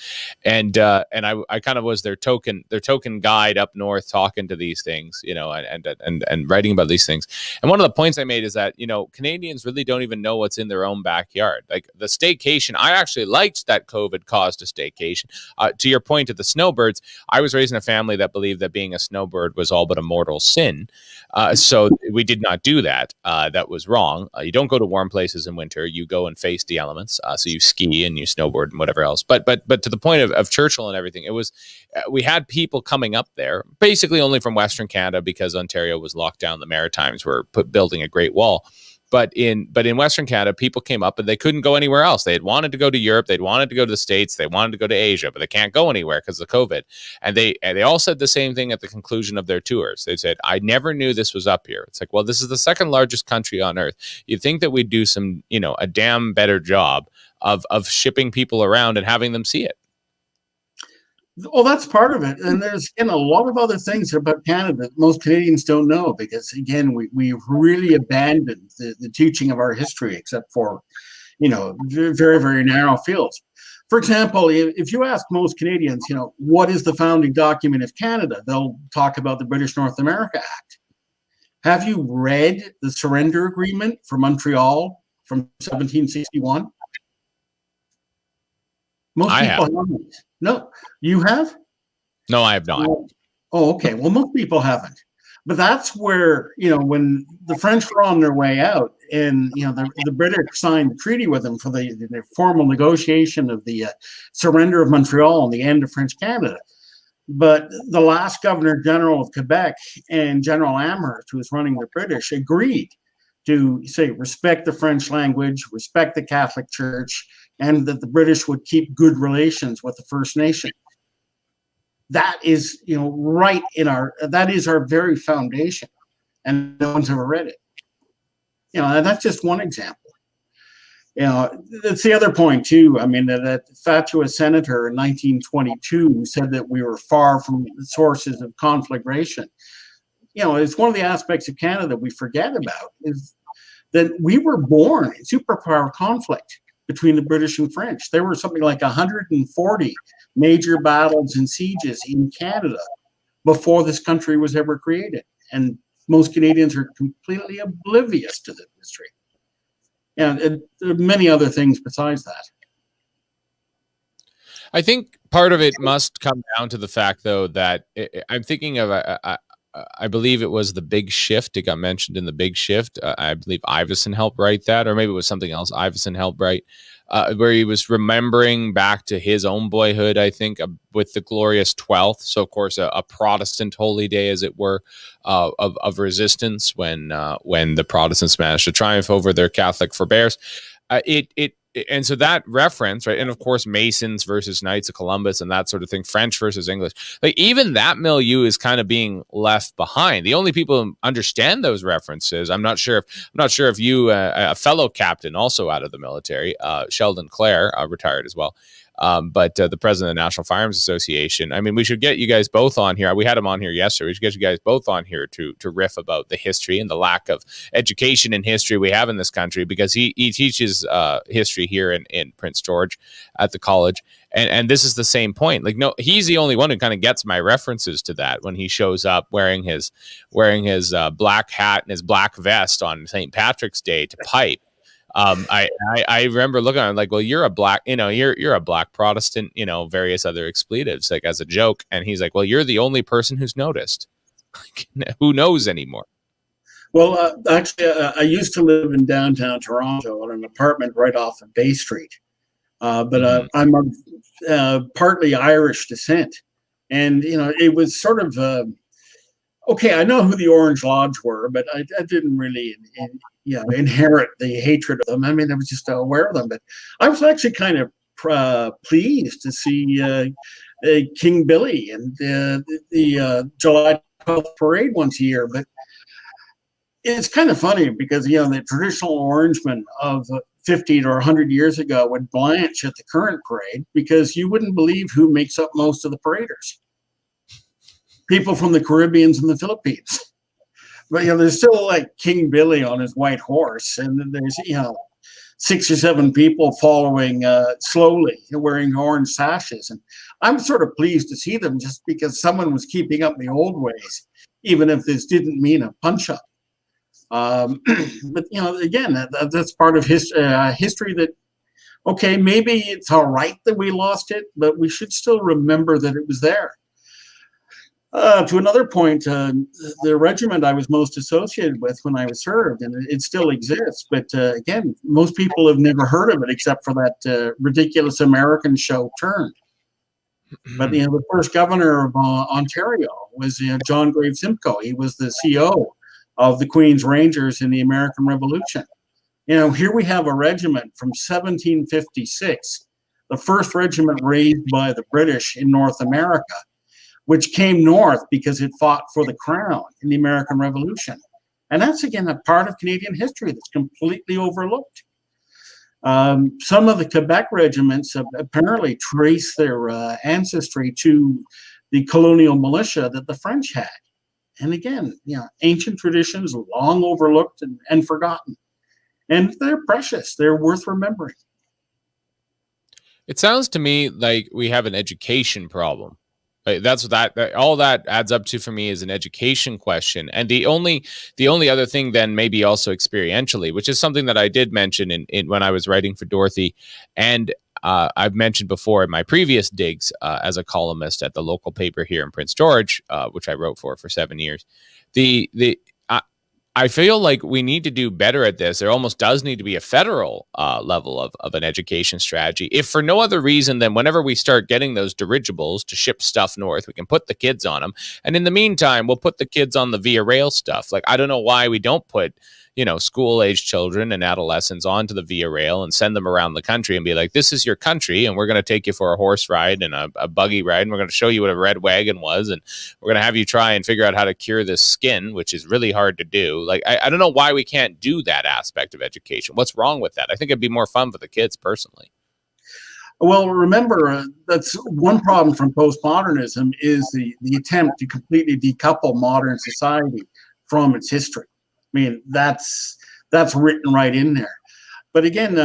And I kind of was their token guide up north, talking to these things, and writing about these things. And one of the points I made is that, Canadians really don't even know what's in their own backyard. Like the staycation, I actually liked that COVID caused a staycation. To your point of the snowbirds, I was raised in a family that believed that being a snowbird was all but a mortal sin. So we did not do that. That was wrong. You don't go to warm places in winter. You go and face the elements. So you ski and you snowboard and whatever else. But to the point of Churchill and everything, it was, we had people coming up there, basically only from Western Canada because Ontario was locked down. The Maritimes were building a Great Wall. But in Western Canada, people came up and they couldn't go anywhere else. They had wanted to go to Europe. They'd wanted to go to the States. They wanted to go to Asia, but they can't go anywhere because of COVID. And they all said the same thing at the conclusion of their tours. They said, I never knew this was up here. It's like, well, this is the second largest country on earth. You'd think that we'd do some, a damn better job of shipping people around and having them see it. Well, that's part of it. And there's a lot of other things about Canada that most Canadians don't know, because, again, we've really abandoned the teaching of our history, except for, very, very narrow fields. For example, if you ask most Canadians, what is the founding document of Canada, they'll talk about the British North America Act. Have you read the surrender agreement for Montreal from 1761? Most I people have. haven't. No, you have? No, I have not. Oh, okay. Well, most people haven't. But that's where, when the French were on their way out and, the British signed a treaty with them for the formal negotiation of the surrender of Montreal and the end of French Canada. But the last Governor General of Quebec and General Amherst, who was running the British, agreed to say respect the French language, respect the Catholic Church, and that the British would keep good relations with the First Nation. That is, right that is our very foundation, and no one's ever read it. And that's just one example. That's the other point too. I mean, that fatuous senator in 1922 said that we were far from the sources of conflagration. It's one of the aspects of Canada we forget about is that we were born in superpower conflict between the British and French. There were something like 140 major battles and sieges in Canada before this country was ever created. And most Canadians are completely oblivious to the history. And there are many other things besides that. I think part of it must come down to the fact, though, that I'm thinking of I believe it was The Big Shift. It got mentioned in The Big Shift. I believe Iveson helped write that, or maybe it was something else Iveson helped write, where he was remembering back to his own boyhood, I think, with the glorious 12th. So, of course, a Protestant holy day, as it were, of resistance when the Protestants managed to triumph over their Catholic forebears. And so that reference, right, and of course Masons versus Knights of Columbus and that sort of thing, French versus English, like even that milieu is kind of being left behind. The only people who understand those references, I'm not sure if you, a fellow captain also out of the military, Sheldon Clare, retired as well. But the president of the National Firearms Association, I mean, we should get you guys both on here. We had him on here yesterday. We should get you guys both on here to riff about the history and the lack of education in history we have in this country, because he teaches history here in Prince George at the college. And this is the same point. Like, no, he's the only one who kind of gets my references to that when he shows up wearing his black hat and his black vest on St. Patrick's Day to pipe. I remember looking at him like, well, you're a black, you're a black Protestant, various other expletives, like as a joke. And he's like, well, you're the only person who's noticed. Who knows anymore? Well, actually, I used to live in downtown Toronto in an apartment right off of Bay Street. But I'm of partly Irish descent. And, it was sort of, okay, I know who the Orange Lodge were, but I didn't really inherit the hatred of them. I mean, I was just aware of them. But I was actually kind of pleased to see King Billy and the July 12th parade once a year. But it's kind of funny because, the traditional Orangemen of 50 or 100 years ago would blanch at the current parade because you wouldn't believe who makes up most of the paraders. People from the Caribbeans and the Philippines. But, there's still like King Billy on his white horse, and then there's, 6 or 7 people following slowly, wearing orange sashes. And I'm sort of pleased to see them just because someone was keeping up the old ways, even if this didn't mean a punch-up. But, again, that's part of history that, okay, maybe it's all right that we lost it, but we should still remember that it was there. To another point, the regiment I was most associated with when I was served, and it still exists, but again, most people have never heard of it except for that ridiculous American show Turned. But the first governor of Ontario was John Graves Simcoe. He was the CO of the Queen's Rangers in the American Revolution. Here we have a regiment from 1756, the first regiment raised by the British in North America, which came north because it fought for the crown in the American Revolution. And that's, again, a part of Canadian history that's completely overlooked. Some of the Quebec regiments have apparently trace their ancestry to the colonial militia that the French had. And again, ancient traditions long overlooked and forgotten. And they're precious. They're worth remembering. It sounds to me like we have an education problem. That's that all that adds up to for me is an education question. And the only other thing then maybe also experientially, which is something that I did mention in when I was writing for Dorothy. And I've mentioned before in my previous digs as a columnist at the local paper here in Prince George, which I wrote for 7 years. I feel like we need to do better at this. There almost does need to be a federal level of an education strategy, if for no other reason than whenever we start getting those dirigibles to ship stuff north, we can put the kids on them. And in the meantime, we'll put the kids on the Via Rail stuff. Like, I don't know why we don't put, school-age children and adolescents onto the Via Rail and send them around the country and be like, this is your country, and we're going to take you for a horse ride and a buggy ride, and we're going to show you what a red wagon was, and we're going to have you try and figure out how to cure this skin, which is really hard to do. Like, I don't know why we can't do that aspect of education. What's wrong with that? I think it'd be more fun for the kids personally. Well, remember, that's one problem from postmodernism is the attempt to completely decouple modern society from its history. I mean, that's written right in there. But again,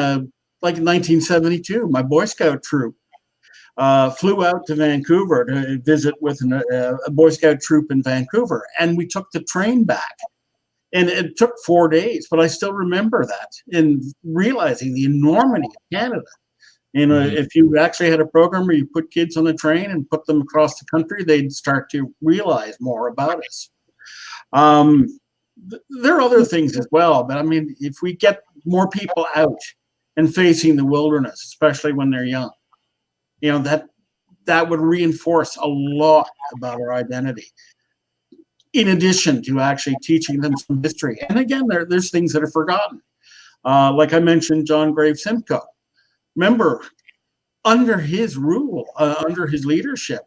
like in 1972, my Boy Scout troop flew out to Vancouver to visit with a Boy Scout troop in Vancouver, and we took the train back. And it took 4 days, but I still remember that and realizing the enormity of Canada. If you actually had a program where you put kids on the train and put them across the country, they'd start to realize more about us. There are other things as well, but I mean, if we get more people out and facing the wilderness, especially when they're young, that would reinforce a lot about our identity, in addition to actually teaching them some history. And again, there's things that are forgotten. Like I mentioned, John Graves Simcoe. Remember, under his rule, under his leadership,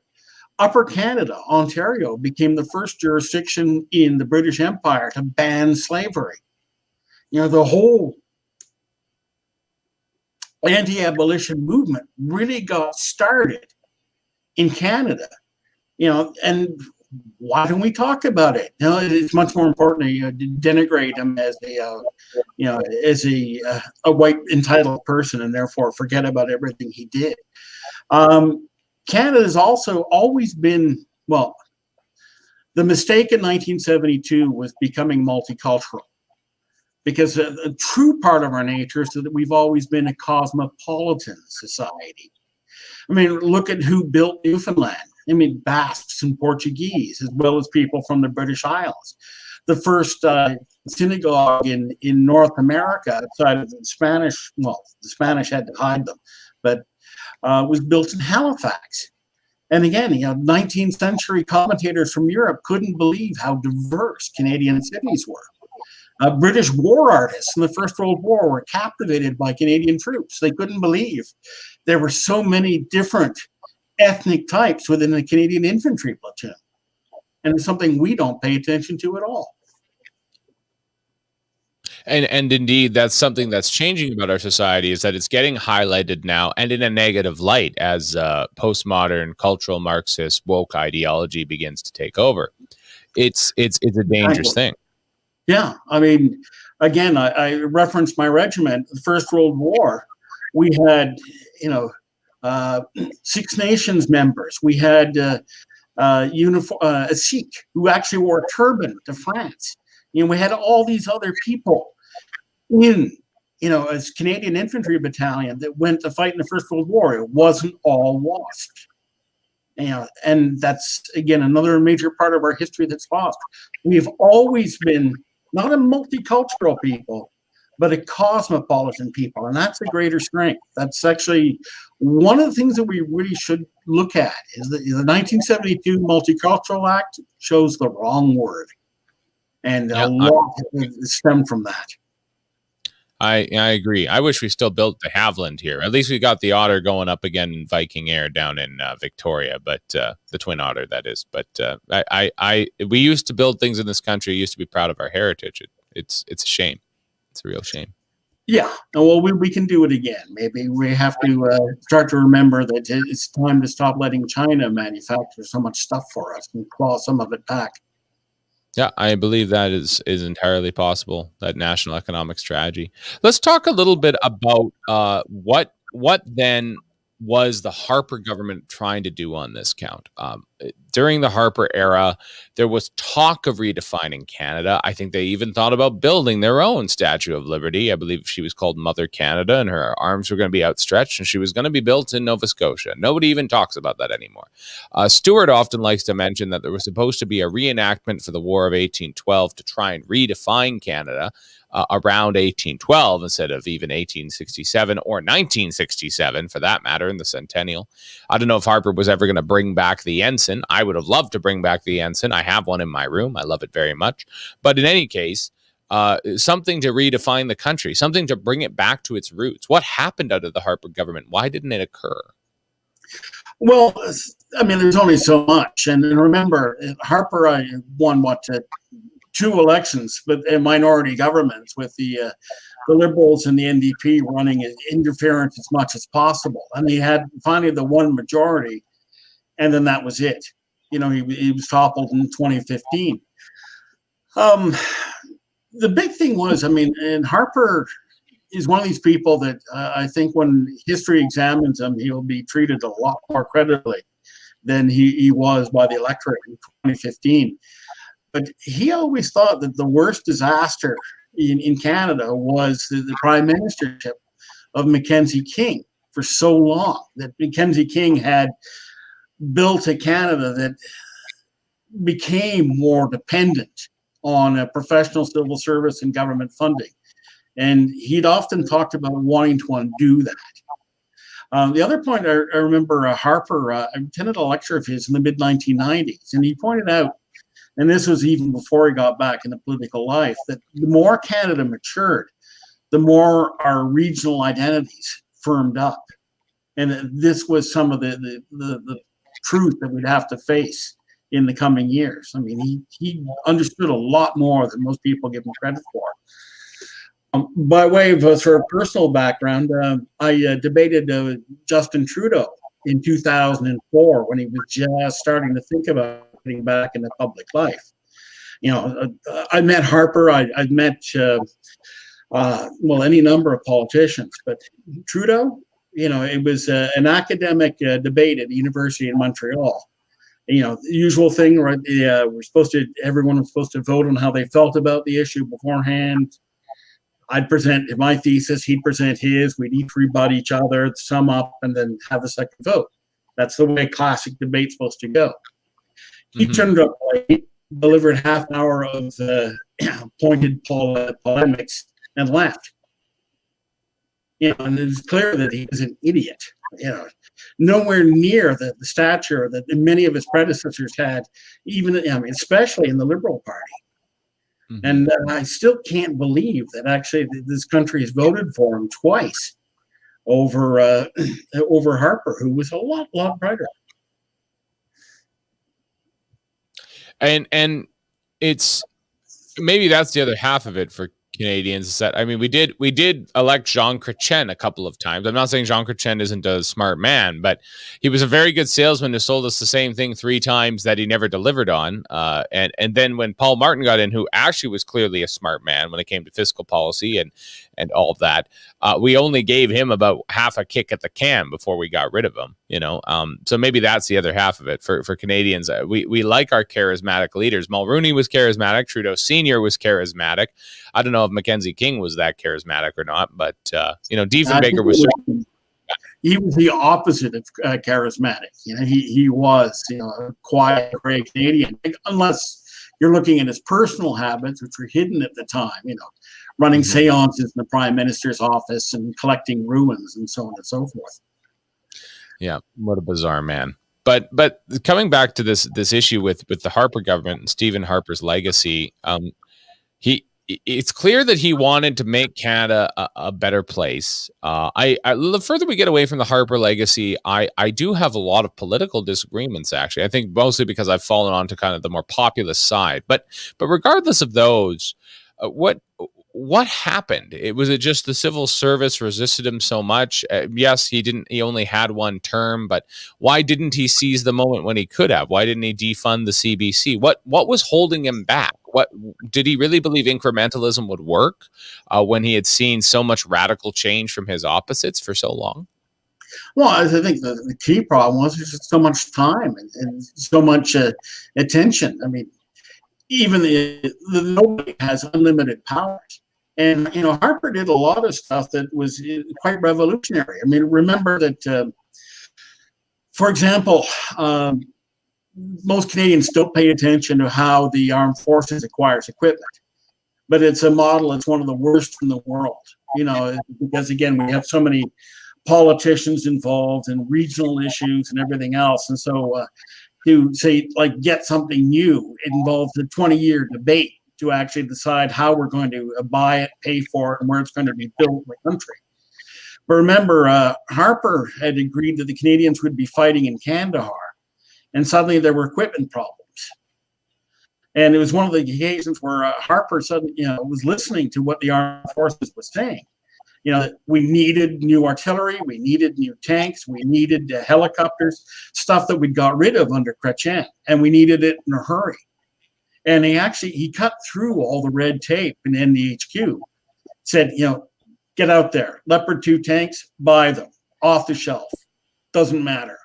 Upper Canada, Ontario, became the first jurisdiction in the British Empire to ban slavery. The whole anti-abolition movement really got started in Canada, and why don't we talk about it? It's much more important to denigrate him as a white entitled person and therefore forget about everything he did. Canada has also always been, well, the mistake in 1972 was becoming multicultural, because a true part of our nature is that we've always been a cosmopolitan society. I mean, look at who built Newfoundland. I mean, Basques and Portuguese, as well as people from the British Isles. The first synagogue in North America outside of the Spanish, well, the Spanish had to hide them, but was built in Halifax. And again, 19th century commentators from Europe couldn't believe how diverse Canadian cities were. British war artists in the First World War were captivated by Canadian troops. They couldn't believe there were so many different ethnic types within the Canadian infantry platoon. And it's something we don't pay attention to at all. And indeed, that's something that's changing about our society, is that it's getting highlighted now, and in a negative light, as postmodern cultural Marxist woke ideology begins to take over. It's a dangerous thing. Yeah, I mean, again, I referenced my regiment, the First World War. We had, Six Nations members. We had a Sikh who actually wore a turban to France. We had all these other people in, a Canadian infantry battalion that went to fight in the First World War. It wasn't all lost. And that's, again, another major part of our history that's lost. We've always been not a multicultural people, but a cosmopolitan people. And that's a greater strength. That's actually one of the things that we really should look at, is that the 1972 Multicultural Act chose the wrong word. And a lot stemmed from that. I agree. I wish we still built the Haviland here. At least we got the Otter going up again in Viking Air down in Victoria, but the Twin Otter, that is. But we used to build things in this country. We used to be proud of our heritage. It's a shame. It's a real shame. Yeah. Well, we can do it again. Maybe we have to start to remember that it's time to stop letting China manufacture so much stuff for us and claw some of it back. Yeah, I believe that is entirely possible, that national economic strategy. Let's talk a little bit about what then was the Harper government trying to do on this count. during the Harper era, there was talk of redefining Canada. I think they even thought about building their own Statue of Liberty. I believe she was called Mother Canada, and her arms were going to be outstretched, and she was going to be built in Nova Scotia. Nobody even talks about that anymore. Stewart often likes to mention that there was supposed to be a reenactment for the War of 1812 to try and redefine Canada around 1812 instead of even 1867 or 1967, for that matter, in the centennial. I don't know if Harper was ever going to bring back the ensign. I would have loved to bring back the ensign. I have one in my room. I love it very much. But in any case, something to redefine the country, something to bring it back to its roots. What happened under the Harper government? Why didn't it occur? Well, I mean, there's only so much. And remember, Harper won, 2 elections, but minority governments with the Liberals and the NDP running interference as much as possible. And he had finally the one majority, and then that was it. He was toppled in 2015. The big thing was, and Harper is one of these people that I think when history examines him, he'll be treated a lot more creditably than he was by the electorate in 2015. But he always thought that the worst disaster in Canada was the prime ministership of Mackenzie King for so long, that Mackenzie King had built a Canada that became more dependent on professional civil service and government funding. And he'd often talked about wanting to undo that. The other point, I remember Harper, I attended a lecture of his in the mid-1990s, and he pointed out, and this was even before he got back into political life, that the more Canada matured, the more our regional identities firmed up. And this was some of the truth that we'd have to face in the coming years. He understood a lot more than most people give him credit for. By way of a sort of personal background, I debated Justin Trudeau in 2004 when he was just starting to think about getting back into public life. I met Harper. I met any number of politicians, but Trudeau, it was an academic debate at the University in Montreal. The usual thing, right? Everyone was supposed to vote on how they felt about the issue beforehand. I'd present my thesis, he'd present his, we'd each rebut each other, sum up, and then have a second vote. That's the way classic debate's supposed to go. He turned up late, delivered half an hour of pointed polemics, and left. And it was clear that he was an idiot. Nowhere near the stature that many of his predecessors had, especially in the Liberal Party. And I still can't believe that actually this country has voted for him twice over Harper, who was a lot brighter. And it's maybe that's the other half of it for Canadians, is that we did elect Jean Chrétien a couple of times. I'm not saying Jean Chrétien isn't a smart man, but he was a very good salesman who sold us the same thing 3 times that he never delivered on. And then when Paul Martin got in, who actually was clearly a smart man when it came to fiscal policy and all of that, we only gave him about half a kick at the can before we got rid of him. So maybe that's the other half of it for Canadians. We like our charismatic leaders. Mulroney was charismatic. Trudeau Sr. was charismatic. I don't know if Mackenzie King was that charismatic or not, but Diefenbaker was. He was the opposite of charismatic. He was a quiet, gray Canadian, unless you're looking at his personal habits, which were hidden at the time. Running seances in the prime minister's office and collecting ruins and so on and so forth. Yeah, what a bizarre man. But coming back to this issue with the Harper government and Stephen Harper's legacy, it's clear that he wanted to make Canada a better place. The further we get away from the Harper legacy, I do have a lot of political disagreements, actually. I think mostly because I've fallen onto kind of the more populist side. But regardless of those, what happened? Was it just the civil service resisted him so much? Yes, he only had one term, but why didn't he seize the moment when he could have? Why didn't he defund the CBC? What was holding him back? What did he really believe incrementalism would work when he had seen so much radical change from his opposites for so long? Well, I think the key problem was there's just so much time and so much attention. I mean, even nobody has unlimited powers. And Harper did a lot of stuff that was quite revolutionary. I mean, remember that, for example, most Canadians don't pay attention to how the armed forces acquires equipment, but it's a model that's one of the worst in the world. Because again, we have so many politicians involved and regional issues and everything else, and so to say like get something new, it involves a 20-year debate to actually decide how we're going to buy it, pay for it, and where it's going to be built in the country. But remember, Harper had agreed that the Canadians would be fighting in Kandahar, and suddenly there were equipment problems. And it was one of the occasions where Harper suddenly, was listening to what the armed forces was saying. We needed new artillery, we needed new tanks, we needed helicopters, stuff that we got rid of under Pratchett, and we needed it in a hurry. And he cut through all the red tape in NDHQ, said, get out there, Leopard 2 tanks, buy them, off the shelf, doesn't matter.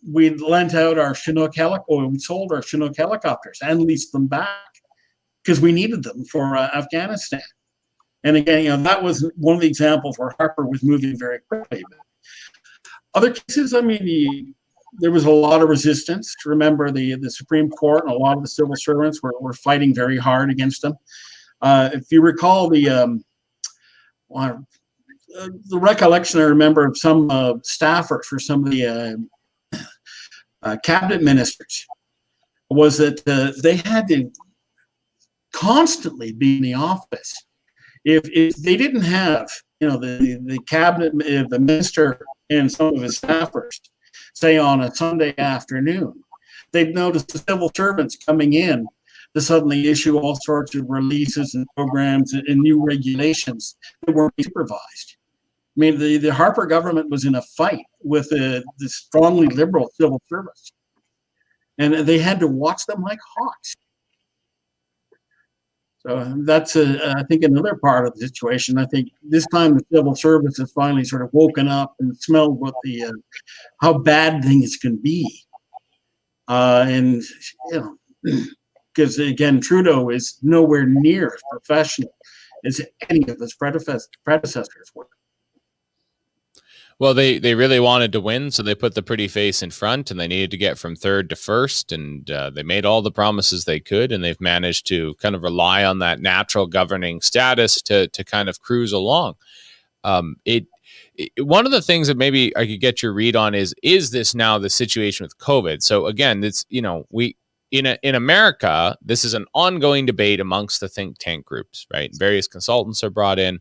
We lent out our Chinook we sold our Chinook helicopters and leased them back because we needed them for Afghanistan. And again, that was one of the examples where Harper was moving very quickly. But other cases, I mean, there was a lot of resistance. Remember, the Supreme Court and a lot of the civil servants were fighting very hard against them. If you recall the recollection I remember of some staffers for some of the cabinet ministers was that they had to constantly be in the office. If they didn't have, the cabinet, the minister and some of his staffers, say on a Sunday afternoon, they'd notice the civil servants coming in to suddenly issue all sorts of releases and programs and new regulations that weren't supervised. I mean, the Harper government was in a fight with the strongly liberal civil service, and they had to watch them like hawks. So that's, I think, another part of the situation. I think this time the civil service has finally sort of woken up and smelled what how bad things can be. And, because again, Trudeau is nowhere near as professional as any of his predecessors were. Well, they really wanted to win, so they put the pretty face in front, and they needed to get from third to first, and they made all the promises they could, and they've managed to kind of rely on that natural governing status to kind of cruise along. One of the things that maybe I could get your read on is this now the situation with COVID? So again, it's in America, this is an ongoing debate amongst the think tank groups, right? Various consultants are brought in.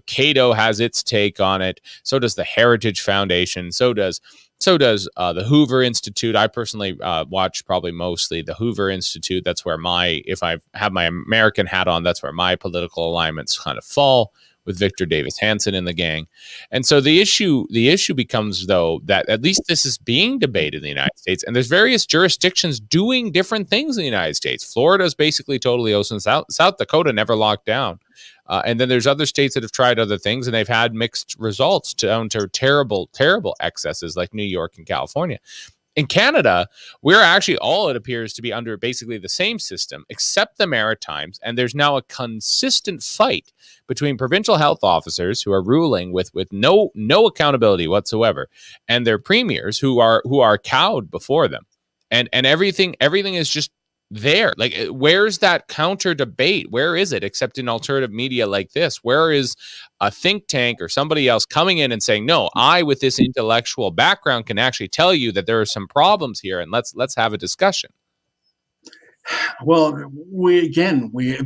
Cato has its take on it. So does the Heritage Foundation. So does the Hoover Institute. I personally watch probably mostly the Hoover Institute. That's where if I have my American hat on, that's where my political alignments kind of fall, with Victor Davis Hanson in the gang. And so the issue becomes, though, that at least this is being debated in the United States, and there's various jurisdictions doing different things in the United States. Florida is basically totally open. South Dakota never locked down. And then there's other states that have tried other things, and they've had mixed results down to terrible, terrible excesses like New York and California. In Canada, we're actually all, it appears, to be under basically the same system, except the Maritimes, and there's now a consistent fight between provincial health officers who are ruling with no accountability whatsoever, and their premiers who are cowed before them, and everything is just there. Like, where's that counter debate? Where is it, except in alternative media like this? Where is a think tank or somebody else coming in and saying, no, I, with this intellectual background, can actually tell you that there are some problems here, and let's have a discussion? Well, we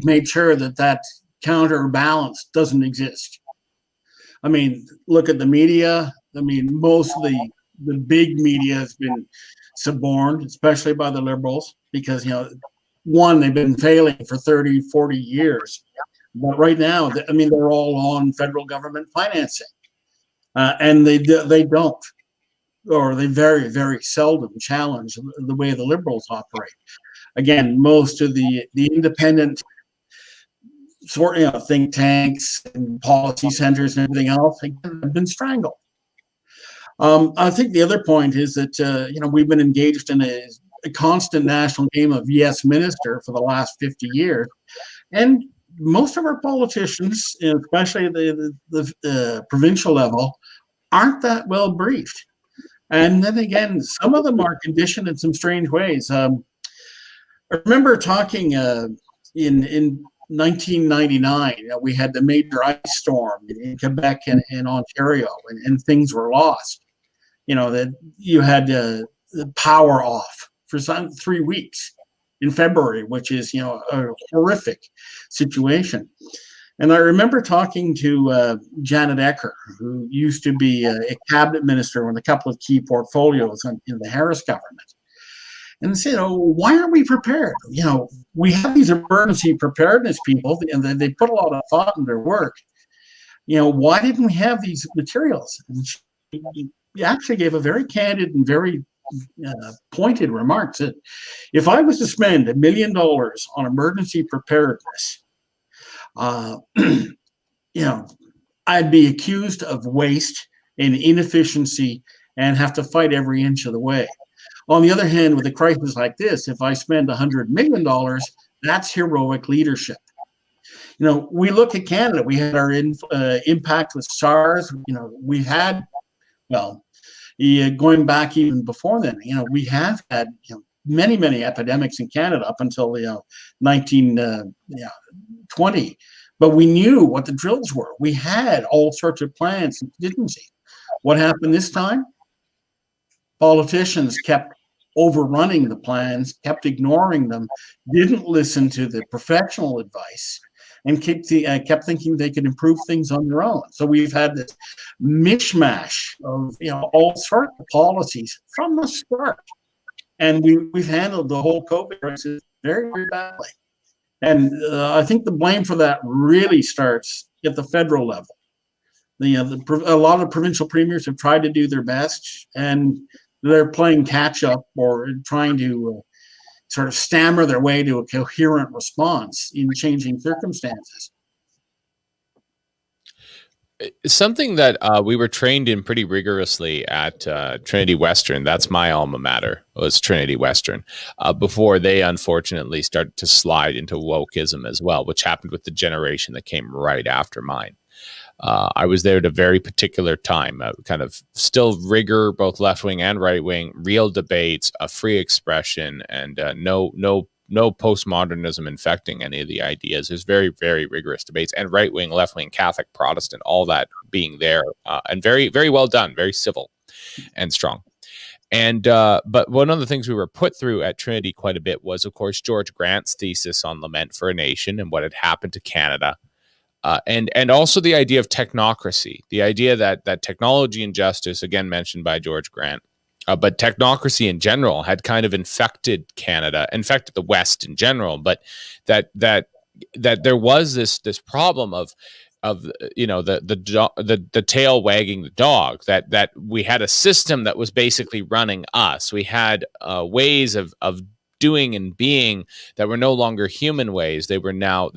made sure that counterbalance doesn't exist. I mean, look at the media. I mean, most of the big media has been suborned, especially by the Liberals, because, they've been failing for 30, 40 years. But right now, they're all on federal government financing. And they don't, or they very, very seldom challenge the way the Liberals operate. Again, most of the independent think tanks and policy centers and everything else have been strangled. I think the other point is that we've been engaged in a constant national game of yes minister for the last 50 years, and most of our politicians, especially at the provincial level, aren't that well briefed. And then again, some of them are conditioned in some strange ways. I remember talking in 1999. We had the major ice storm in Quebec and Ontario, and things were lost. That you had the power off for 3 weeks in February, which is a horrific situation. And I remember talking to Janet Ecker, who used to be a cabinet minister with a couple of key portfolios in the Harris government, and say, why aren't we prepared? We have these emergency preparedness people, and they put a lot of thought in their work. Why didn't we have these materials? And she actually gave a very candid and very pointed remarks that if I was to spend $1 million on emergency preparedness, I'd be accused of waste and inefficiency and have to fight every inch of the way. On the other hand, with a crisis like this, if I spend $100 million, that's heroic leadership. We look at Canada. We had our impact with SARS. We had, going back even before then, we have had many, many epidemics in Canada up until 1920. But we knew what the drills were. We had all sorts of plans and contingency. What happened this time? Politicians kept overrunning the plans, kept ignoring them, didn't listen to the professional advice, and kept thinking they could improve things on their own. So we've had this mishmash of all sorts of policies from the start, and we've handled the whole COVID crisis very, very badly. And I think the blame for that really starts at the federal level. A lot of provincial premiers have tried to do their best, and they're playing catch up or trying to sort of stammer their way to a coherent response in changing circumstances. Something that we were trained in pretty rigorously at Trinity Western, that's my alma mater, was Trinity Western, before they unfortunately started to slide into wokeism as well, which happened with the generation that came right after mine. I was there at a very particular time, kind of still rigor, both left wing and right wing, real debates, a free expression, and no postmodernism infecting any of the ideas. There's very, very rigorous debates, and right wing, left wing, Catholic, Protestant, all that being there, and very, very well done, very civil and strong. And but one of the things we were put through at Trinity quite a bit was, of course, George Grant's thesis on Lament for a Nation and what had happened to Canada. And also the idea of technocracy, the idea that technology and justice, again mentioned by George Grant, but technocracy in general had kind of infected Canada, infected the West in general, but that there was this problem of the tail wagging the dog, that we had a system that was basically running us. We had ways of doing and being that were no longer human ways. They were now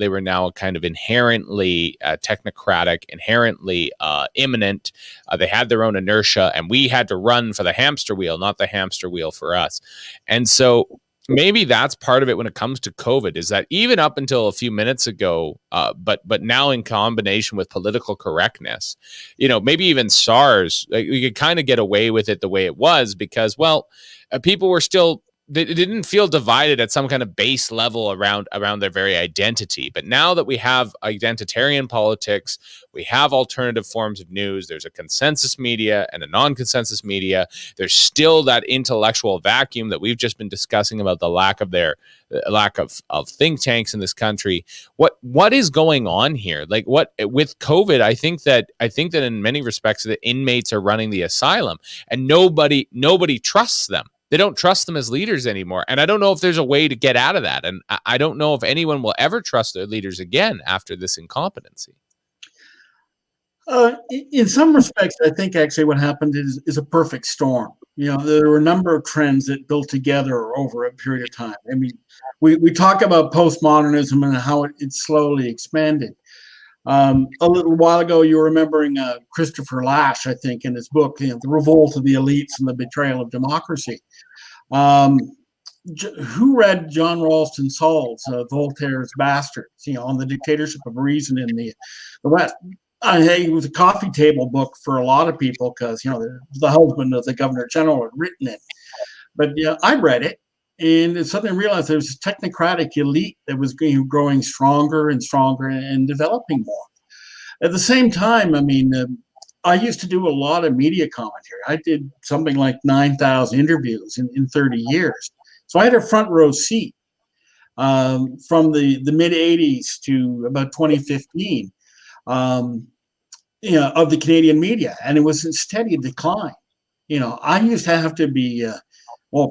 kind of inherently technocratic, inherently imminent. They had their own inertia, and we had to run for the hamster wheel, not the hamster wheel for us. And so maybe that's part of it when it comes to COVID, is that even up until a few minutes ago, but now in combination with political correctness, maybe even SARS, we could kind of get away with it the way it was because, people were still, they didn't feel divided at some kind of base level around their very identity. But now that we have identitarian politics, we have alternative forms of news, there's a consensus media and a non-consensus media, there's still that intellectual vacuum that we've just been discussing about the lack of think tanks in this country. What is going on here? Like, what with COVID, I think that in many respects the inmates are running the asylum, and nobody trusts them. They don't trust them as leaders anymore. And I don't know if there's a way to get out of that. And I don't know if anyone will ever trust their leaders again after this incompetency. In some respects, I think actually what happened is a perfect storm. There were a number of trends that built together over a period of time. I mean, we talk about postmodernism and how it slowly expanded. A little while ago, you were remembering Christopher Lasch, I think, in his book, The Revolt of the Elites and the Betrayal of Democracy. Um, who read John Ralston Saul's Voltaire's Bastards, on the dictatorship of reason in the West? It was a coffee table book for a lot of people because, the husband of the governor general had written it. But I read it, and suddenly realized there was a technocratic elite that was growing stronger and stronger and developing more. At the same time, I used to do a lot of media commentary. I did something like 9,000 interviews in 30 years. So I had a front row seat from the mid 80s to about 2015 of the Canadian media, and it was in steady decline. I used to have to be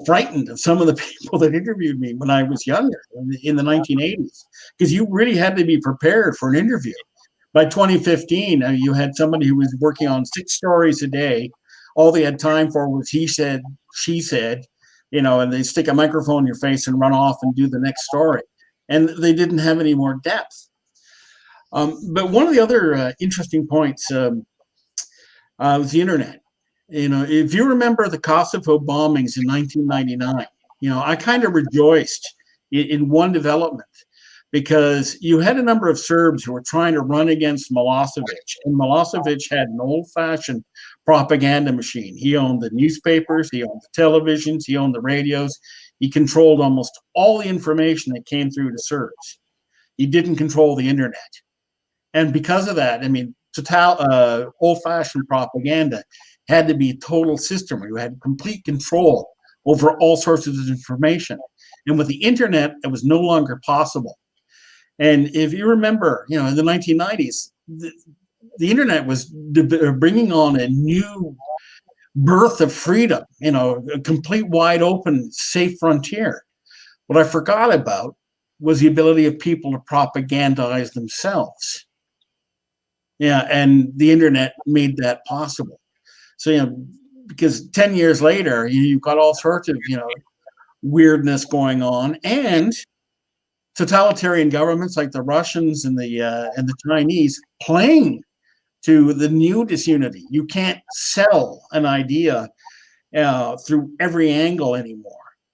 frightened of some of the people that interviewed me when I was younger in the 1980s, because you really had to be prepared for an interview. By 2015, you had somebody who was working on 6 stories a day. All they had time for was he said, she said, and they stick a microphone in your face and run off and do the next story. And they didn't have any more depth. But one of the other interesting points was the internet. If you remember the Kosovo bombings in 1999, I kind of rejoiced in one development, because you had a number of Serbs who were trying to run against Milosevic, and Milosevic had an old-fashioned propaganda machine. He owned the newspapers, he owned the televisions, he owned the radios. He controlled almost all the information that came through to Serbs. He didn't control the internet. And because of that, old-fashioned propaganda had to be a total system where you had complete control over all sorts of information. And with the internet, it was no longer possible. And if you remember, in the 1990s, the internet was bringing on a new birth of freedom, a complete wide open, safe frontier. What I forgot about was the ability of people to propagandize themselves. And the internet made that possible. So, because 10 years later, you've got all sorts of, weirdness going on, and totalitarian governments like the Russians and the Chinese playing to the new disunity. You can't sell an idea through every angle anymore,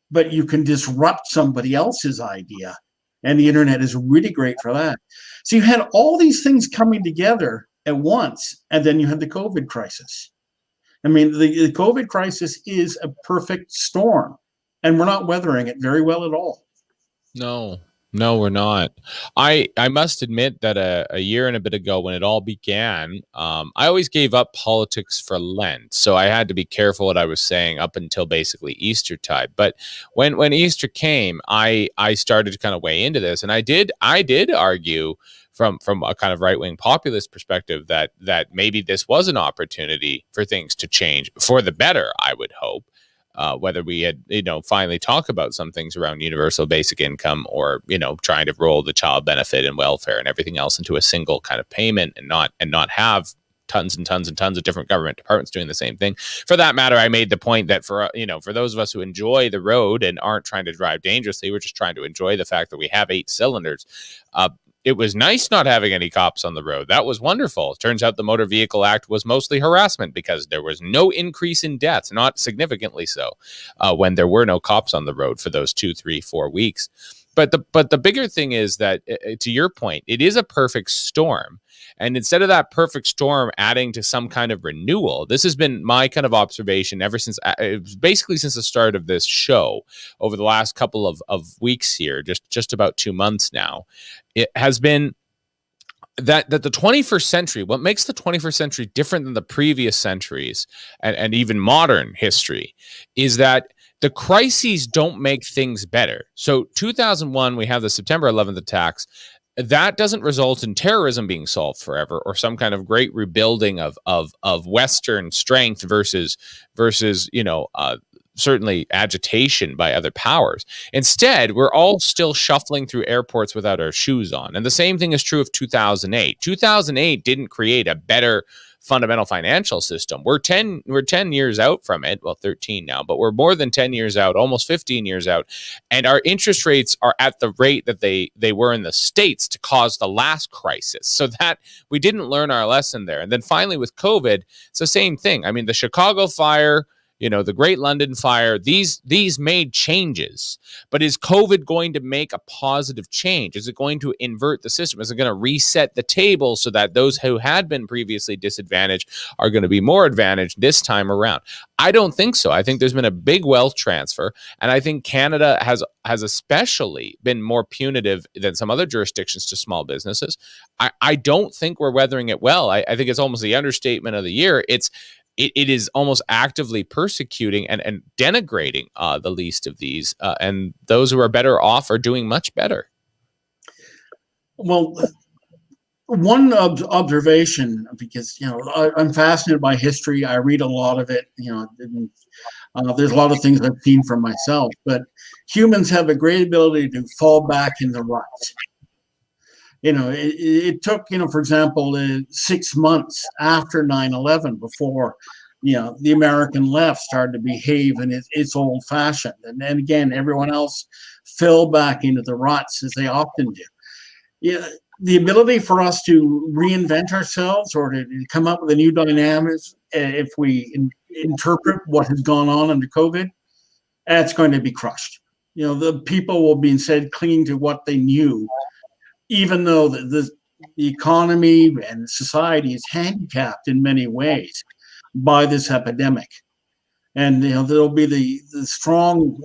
but you can disrupt somebody else's idea, and the internet is really great for that. So you had all these things coming together at once, and then you had the COVID crisis. The COVID crisis is a perfect storm, and we're not weathering it very well at all. No, we're not. I must admit that a year and a bit ago, when it all began, I always gave up politics for Lent, so I had to be careful what I was saying up until basically Eastertide. But when Easter came, I started to kind of weigh into this, and I did argue from a kind of right-wing populist perspective that maybe this was an opportunity for things to change for the better, I would hope. Whether we had, finally talk about some things around universal basic income, or, trying to roll the child benefit and welfare and everything else into a single kind of payment, and not have tons and tons and tons of different government departments doing the same thing. For that matter, I made the point that for those of us who enjoy the road and aren't trying to drive dangerously, we're just trying to enjoy the fact that we have 8 cylinders. It was nice not having any cops on the road. That was wonderful. It turns out the Motor Vehicle Act was mostly harassment, because there was no increase in deaths, not significantly so, when there were no cops on the road for those 2, 3, 4 weeks. But the bigger thing is that, to your point, it is a perfect storm. And instead of that perfect storm adding to some kind of renewal, this has been my kind of observation ever since, basically since the start of this show, over the last couple of weeks here, just about 2 months now. It has been that the 21st century, what makes the 21st century different than the previous centuries and even modern history, is that the crises don't make things better. So 2001, we have the September 11th attacks. That doesn't result in terrorism being solved forever, or some kind of great rebuilding of Western strength versus certainly agitation by other powers. Instead, we're all still shuffling through airports without our shoes on. And the same thing is true of 2008. 2008 didn't create a better fundamental financial system. We're 10 years out from it. Well, 13 now, but we're more than 10 years out, almost 15 years out. And our interest rates are at the rate that they were in the States to cause the last crisis. So that we didn't learn our lesson there. And then finally with COVID, it's the same thing. I mean, the Chicago fire, the Great London fire, these made changes. But is COVID going to make a positive change? Is it going to invert the system? Is it going to reset the table so that those who had been previously disadvantaged are going to be more advantaged this time around? I don't think so. I think there's been a big wealth transfer, and I think Canada has especially been more punitive than some other jurisdictions to small businesses. I don't think we're weathering it well. I think it's almost the understatement of the year. It is almost actively persecuting and denigrating the least of these, and those who are better off are doing much better. Well, one observation, because I'm fascinated by history. I read a lot of it. There's a lot of things I've seen for myself, but humans have a great ability to fall back in the ruts. It took, for example, 6 months after 9/11 before, the American left started to behave in its old fashioned. And then again, everyone else fell back into the ruts as they often do. The ability for us to reinvent ourselves or to come up with a new dynamics, if we interpret what has gone on under COVID, that's going to be crushed. The people will be instead clinging to what they knew, even though the economy and society is handicapped in many ways by this epidemic. And there'll be the strong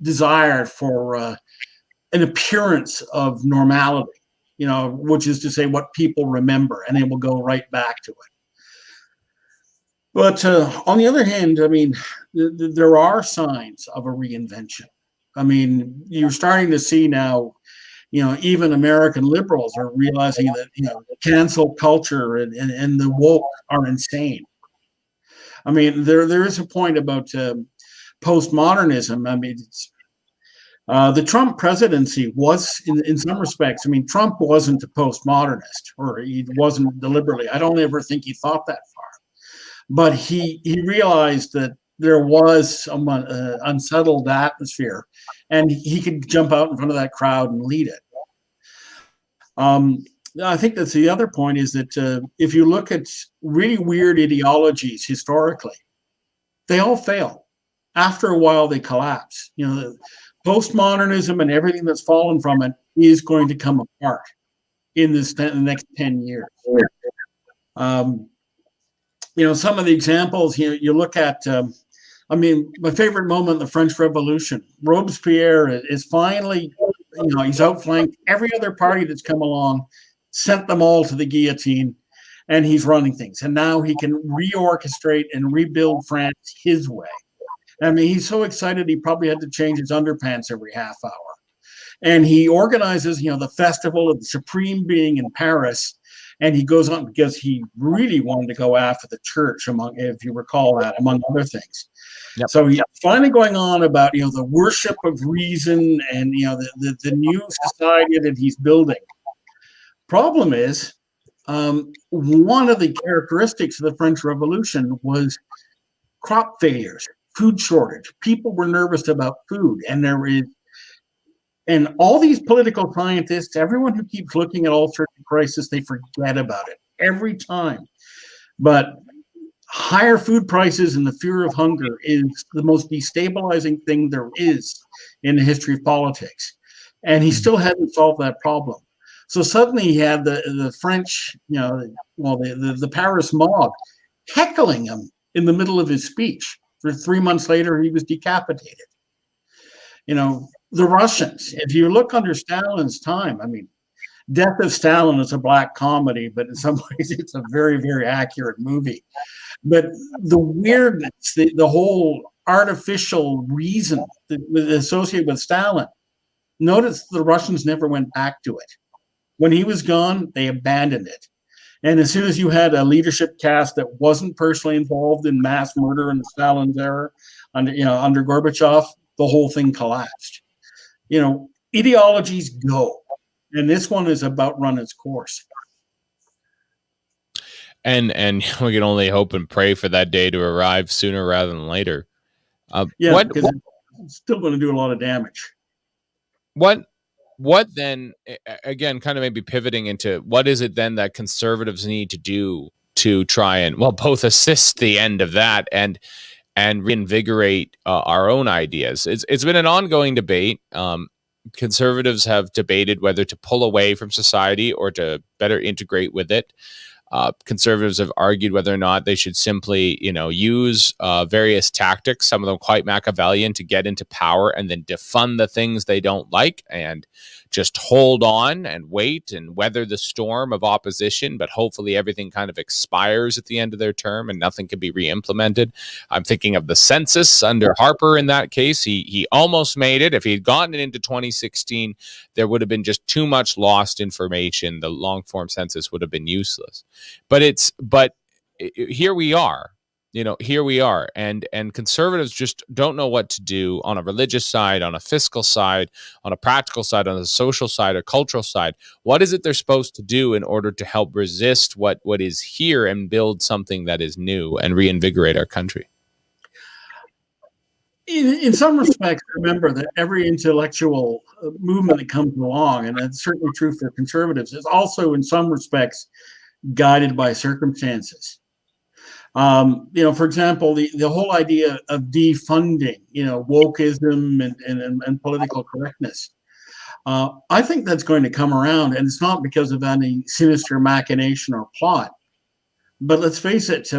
desire for an appearance of normality, which is to say what people remember, and they will go right back to it. But on the other hand, I mean, there are signs of a reinvention. I mean, you're starting to see now, even American liberals are realizing that, cancel culture and the woke are insane. I mean, there is a point about postmodernism. I mean, the Trump presidency was, in some respects, I mean, Trump wasn't a postmodernist, or he wasn't deliberately. I don't ever think he thought that far. But he realized that there was an unsettled atmosphere, and he could jump out in front of that crowd and lead it. I think that's the other point, is that if you look at really weird ideologies historically, they all fail. After a while, they collapse. Postmodernism and everything that's fallen from it is going to come apart in the next 10 years. Some of the examples, you look at, my favorite moment, the French Revolution. Robespierre is finally, he's outflanked every other party that's come along, sent them all to the guillotine, and he's running things. And now he can reorchestrate and rebuild France his way. I mean, he's so excited he probably had to change his underpants every half hour. And he organizes, the festival of the Supreme Being in Paris. And he goes on because he really wanted to go after the church, if you recall that, among other things. Yep. So he's finally going on about, the worship of reason and, the new society that he's building. Problem is, one of the characteristics of the French Revolution was crop failures, food shortage. People were nervous about food, and all these political scientists, everyone who keeps looking at all sorts of crises, they forget about it every time. But higher food prices and the fear of hunger is the most destabilizing thing there is in the history of politics. And he still hadn't solved that problem. So suddenly he had the French, the Paris mob heckling him in the middle of his speech. For 3 months later, he was decapitated. The Russians, if you look under Stalin's time, I mean, Death of Stalin is a black comedy, but in some ways it's a very, very accurate movie. But the weirdness, the whole artificial reason that was associated with Stalin, notice the Russians never went back to it. When he was gone, they abandoned it. And as soon as you had a leadership cast that wasn't personally involved in mass murder in Stalin's era, Under Gorbachev, the whole thing collapsed. Ideologies go, and this one is about run its course. And we can only hope and pray for that day to arrive sooner rather than later. Because it's still going to do a lot of damage. What then, again, kind of maybe pivoting into what is it then that conservatives need to do to try and, well, both assist the end of that and reinvigorate our own ideas? It's been an ongoing debate. Conservatives have debated whether to pull away from society or to better integrate with it. Conservatives have argued whether or not they should simply, use various tactics, some of them quite Machiavellian, to get into power and then defund the things they don't like and just hold on and wait and weather the storm of opposition. But hopefully everything kind of expires at the end of their term and nothing can be re-implemented. I'm thinking of the census under Harper in that case. He almost made it. If he had gotten it into 2016, there would have been just too much lost information. The long form census would have been useless. But here we are, and conservatives just don't know what to do on a religious side, on a fiscal side, on a practical side, on a social side, a cultural side. What is it they're supposed to do in order to help resist what is here and build something that is new and reinvigorate our country? In some respects, remember that every intellectual movement that comes along, and that's certainly true for conservatives, is also in some respects guided by circumstances. For example, the whole idea of defunding, wokeism and political correctness. I think that's going to come around, and it's not because of any sinister machination or plot. But let's face it,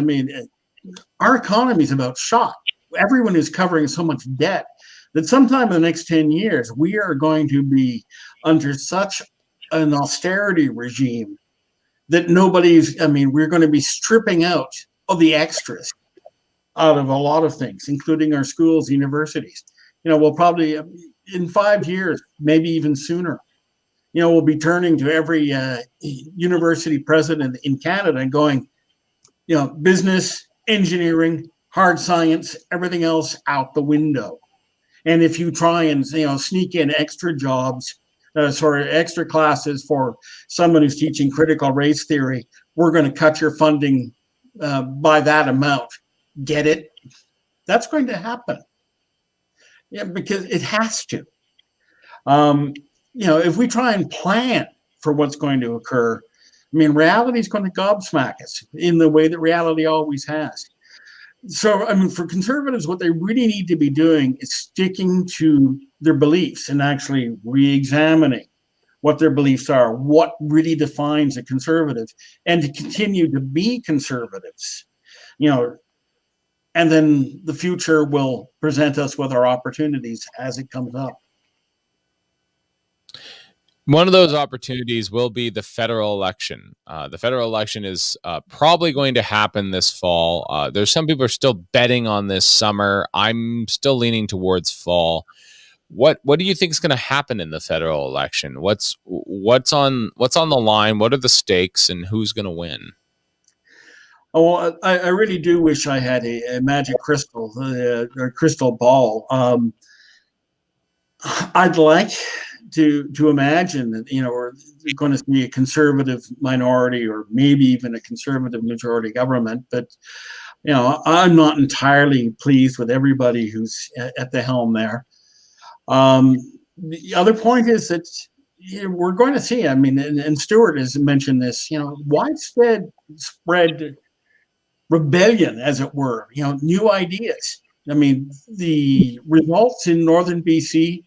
our economy is about shot. Everyone is covering so much debt that sometime in the next 10 years, we are going to be under such an austerity regime that we're going to be stripping out of the extras out of a lot of things, including our schools, universities. We'll probably, in 5 years, maybe even sooner, we'll be turning to every university president in Canada and going, business, engineering, hard science, everything else out the window. And if you try and, sneak in extra jobs, extra classes for someone who's teaching critical race theory, we're going to cut your funding by that amount. Get it? That's going to happen. Yeah, because it has to. If we try and plan for what's going to occur, reality is going to gobsmack us in the way that reality always has. So, for conservatives, what they really need to be doing is sticking to their beliefs and actually re-examining what their beliefs are, what really defines a conservative, and to continue to be conservatives, and then the future will present us with our opportunities as it comes up. One of those opportunities will be the federal election. The federal election is probably going to happen this fall. There's some people are still betting on this summer. I'm still leaning towards fall. What do you think is going to happen in the federal election? What's on the line? What are the stakes, and who's going to win? Oh, I really do wish I had a magic crystal, or crystal ball. I'd like to imagine that, we're going to see a conservative minority or maybe even a conservative majority government. But, I'm not entirely pleased with everybody who's at the helm there. The other point is that we're going to see, and Stuart has mentioned this, widespread rebellion, as it were, new ideas. The results in northern BC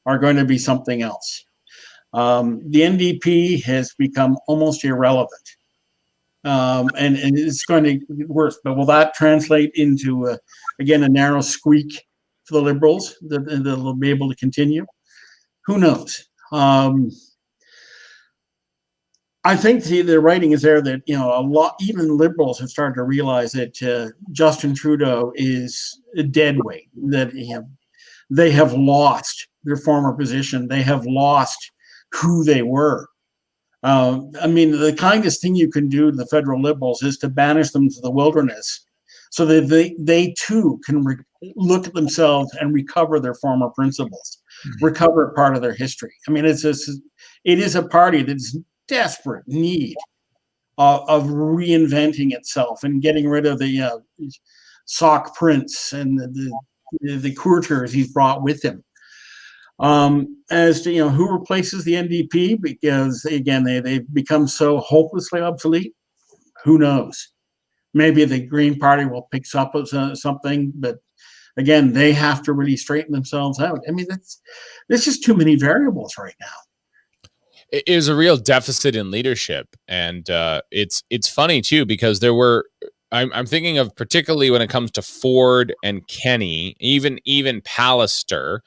are going to be something else. The NDP has become almost irrelevant. And it's going to get worse. But will that translate into, again, a narrow squeak for the Liberals that they'll be able to continue? Who knows? I think the writing is there that, even Liberals have started to realize that Justin Trudeau is a dead weight, that they have lost their former position. They have lost who they were. The kindest thing you can do to the federal Liberals is to banish them to the wilderness so that they too can look at themselves and recover their former principles, recover part of their history. I mean, it is a party that's desperate need of reinventing itself and getting rid of the sock prince and the courtiers he's brought with him. As to who replaces the NDP, because again they've become so hopelessly obsolete. Who knows? Maybe the Green Party will pick up something, but again, they have to really straighten themselves out. I mean, there's just too many variables right now. It is a real deficit in leadership, and it's funny too, because there were. I'm thinking of particularly when it comes to Ford and Kenny, even Pallister,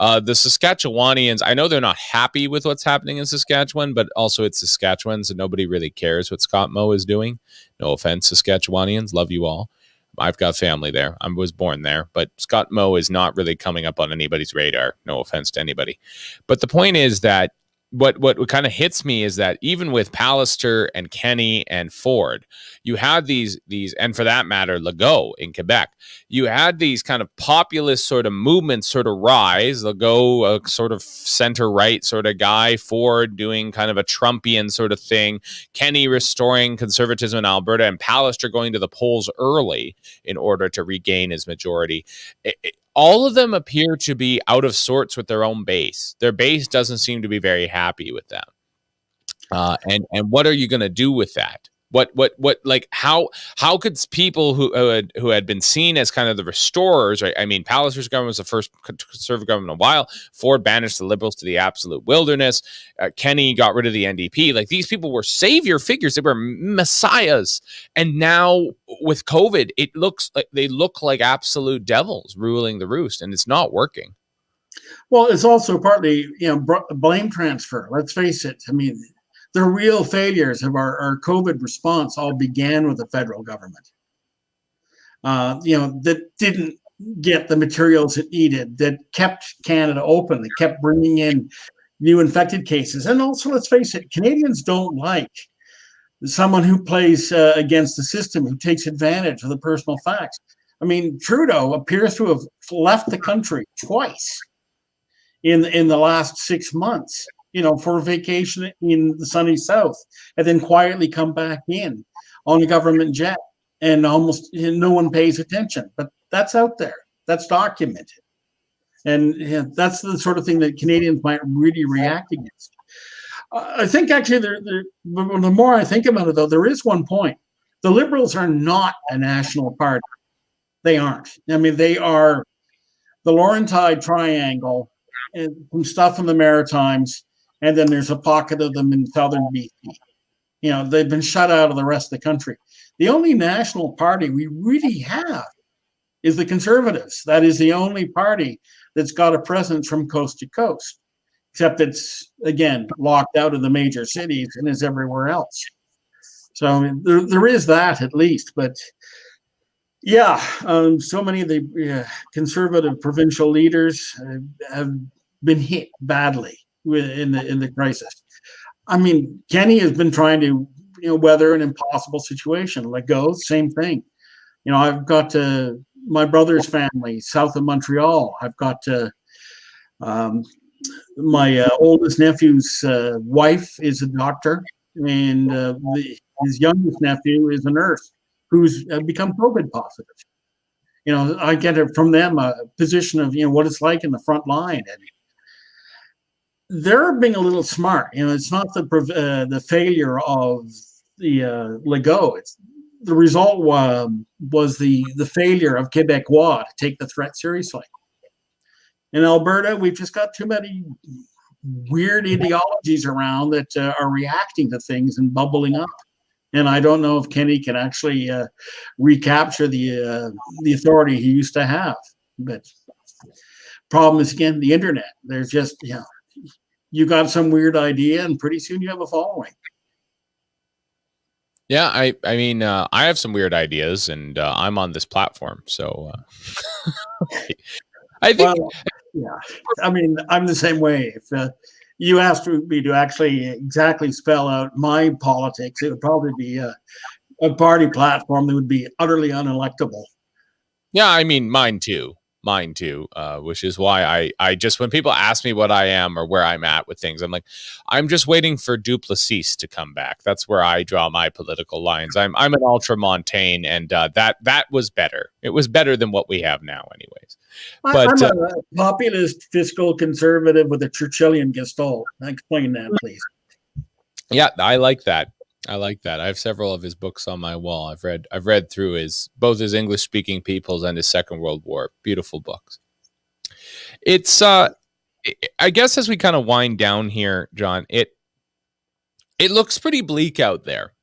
the Saskatchewanians. I know they're not happy with what's happening in Saskatchewan, but also it's Saskatchewan, so nobody really cares what Scott Moe is doing. No offense, Saskatchewanians, love you all. I've got family there. I was born there, but Scott Moe is not really coming up on anybody's radar. No offense to anybody, but the point is that what kind of hits me is that even with Pallister and Kenny and Ford, you had these, and for that matter, Legault in Quebec, you had these kind of populist sort of movements sort of rise. Legault, a sort of center right sort of guy, Ford doing kind of a Trumpian sort of thing, Kenny restoring conservatism in Alberta, and Pallister going to the polls early in order to regain his majority. All of them appear to be out of sorts with their own base. Their base doesn't seem to be very happy with them. And what are you going to do with that? What like how could people who had been seen as kind of the restorers, right? I mean, Pallister's government was the first conservative government in a while. Ford banished the Liberals to the absolute wilderness. Kenny got rid of the NDP. Like, these people were savior figures. They were messiahs. And now with COVID, it looks like they look like absolute devils ruling the roost, and it's not working. Well, it's also partly blame transfer. Let's face it. I mean, the real failures of our COVID response all began with the federal government. That didn't get the materials it needed, that kept Canada open, that kept bringing in new infected cases. And also, let's face it, Canadians don't like someone who plays against the system, who takes advantage of the personal facts. I mean, Trudeau appears to have left the country twice in the last 6 months, for a vacation in the sunny south, and then quietly come back in on a government jet, and almost no one pays attention. But that's out there. That's documented. And that's the sort of thing that Canadians might really react against. I think actually, the more I think about it, though, there is one point. The Liberals are not a national party. They aren't. I mean, they are the Laurentide Triangle, and some stuff in the Maritimes, and then there's a pocket of them in southern BC. They've been shut out of the rest of the country. The only national party we really have is the Conservatives. That is the only party that's got a presence from coast to coast, except it's, again, locked out of the major cities and is everywhere else. So there is that, at least. But yeah, so many of the conservative provincial leaders have been hit badly in the crisis. I mean, Kenny has been trying to weather an impossible situation. Legault, same thing. I've got my brother's family south of Montreal. I've got my oldest nephew's wife is a doctor, and his youngest nephew is a nurse who's become COVID positive. I get it from them, a position of what it's like in the front line, and they're being a little smart. It's not the failure of the Legault. It's the result was the failure of Quebecois to take the threat seriously. In Alberta, we've just got too many weird ideologies around that are reacting to things and bubbling up. And I don't know if Kenny can actually recapture the authority he used to have. But problem is, again, the internet. There's just you got some weird idea, and pretty soon you have a following. Yeah, I mean, I have some weird ideas, and I'm on this platform, so I think. Well, yeah, I mean, I'm the same way. If you asked me to actually exactly spell out my politics, it would probably be a party platform that would be utterly unelectable. Yeah, I mean, mine too. Mine too, which is why I just, when people ask me what I am or where I'm at with things, I'm like, I'm just waiting for Duplessis to come back. That's where I draw my political lines. I'm an ultramontane, and that was better. It was better than what we have now, anyways. But I'm a populist fiscal conservative with a Churchillian gestalt. Explain that, please. yeah, I like that. I like that. I have several of his books on my wall. I've read through both his English speaking peoples and his Second World War. Beautiful books. It's I guess as we kind of wind down here, John, it looks pretty bleak out there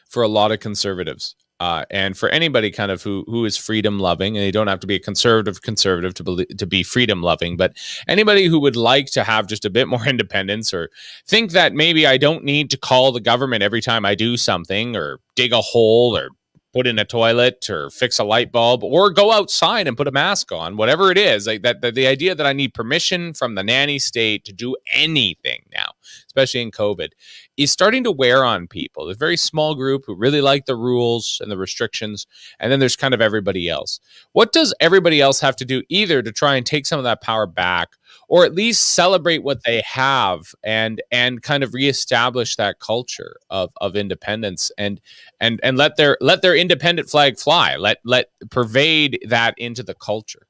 for a lot of conservatives. And for anybody kind of who is freedom loving, and you don't have to be a conservative to be freedom loving, but anybody who would like to have just a bit more independence, or think that maybe I don't need to call the government every time I do something, or dig a hole, or put in a toilet, or fix a light bulb, or go outside and put a mask on, whatever it is, like that, the idea that I need permission from the nanny state to do anything now, especially in COVID, is starting to wear on people. There's a very small group who really like the rules and the restrictions, and then there's kind of everybody else. What does everybody else have to do, either to try and take some of that power back, or at least celebrate what they have, and kind of reestablish that culture of independence, and let their independent flag fly, let pervade that into the culture?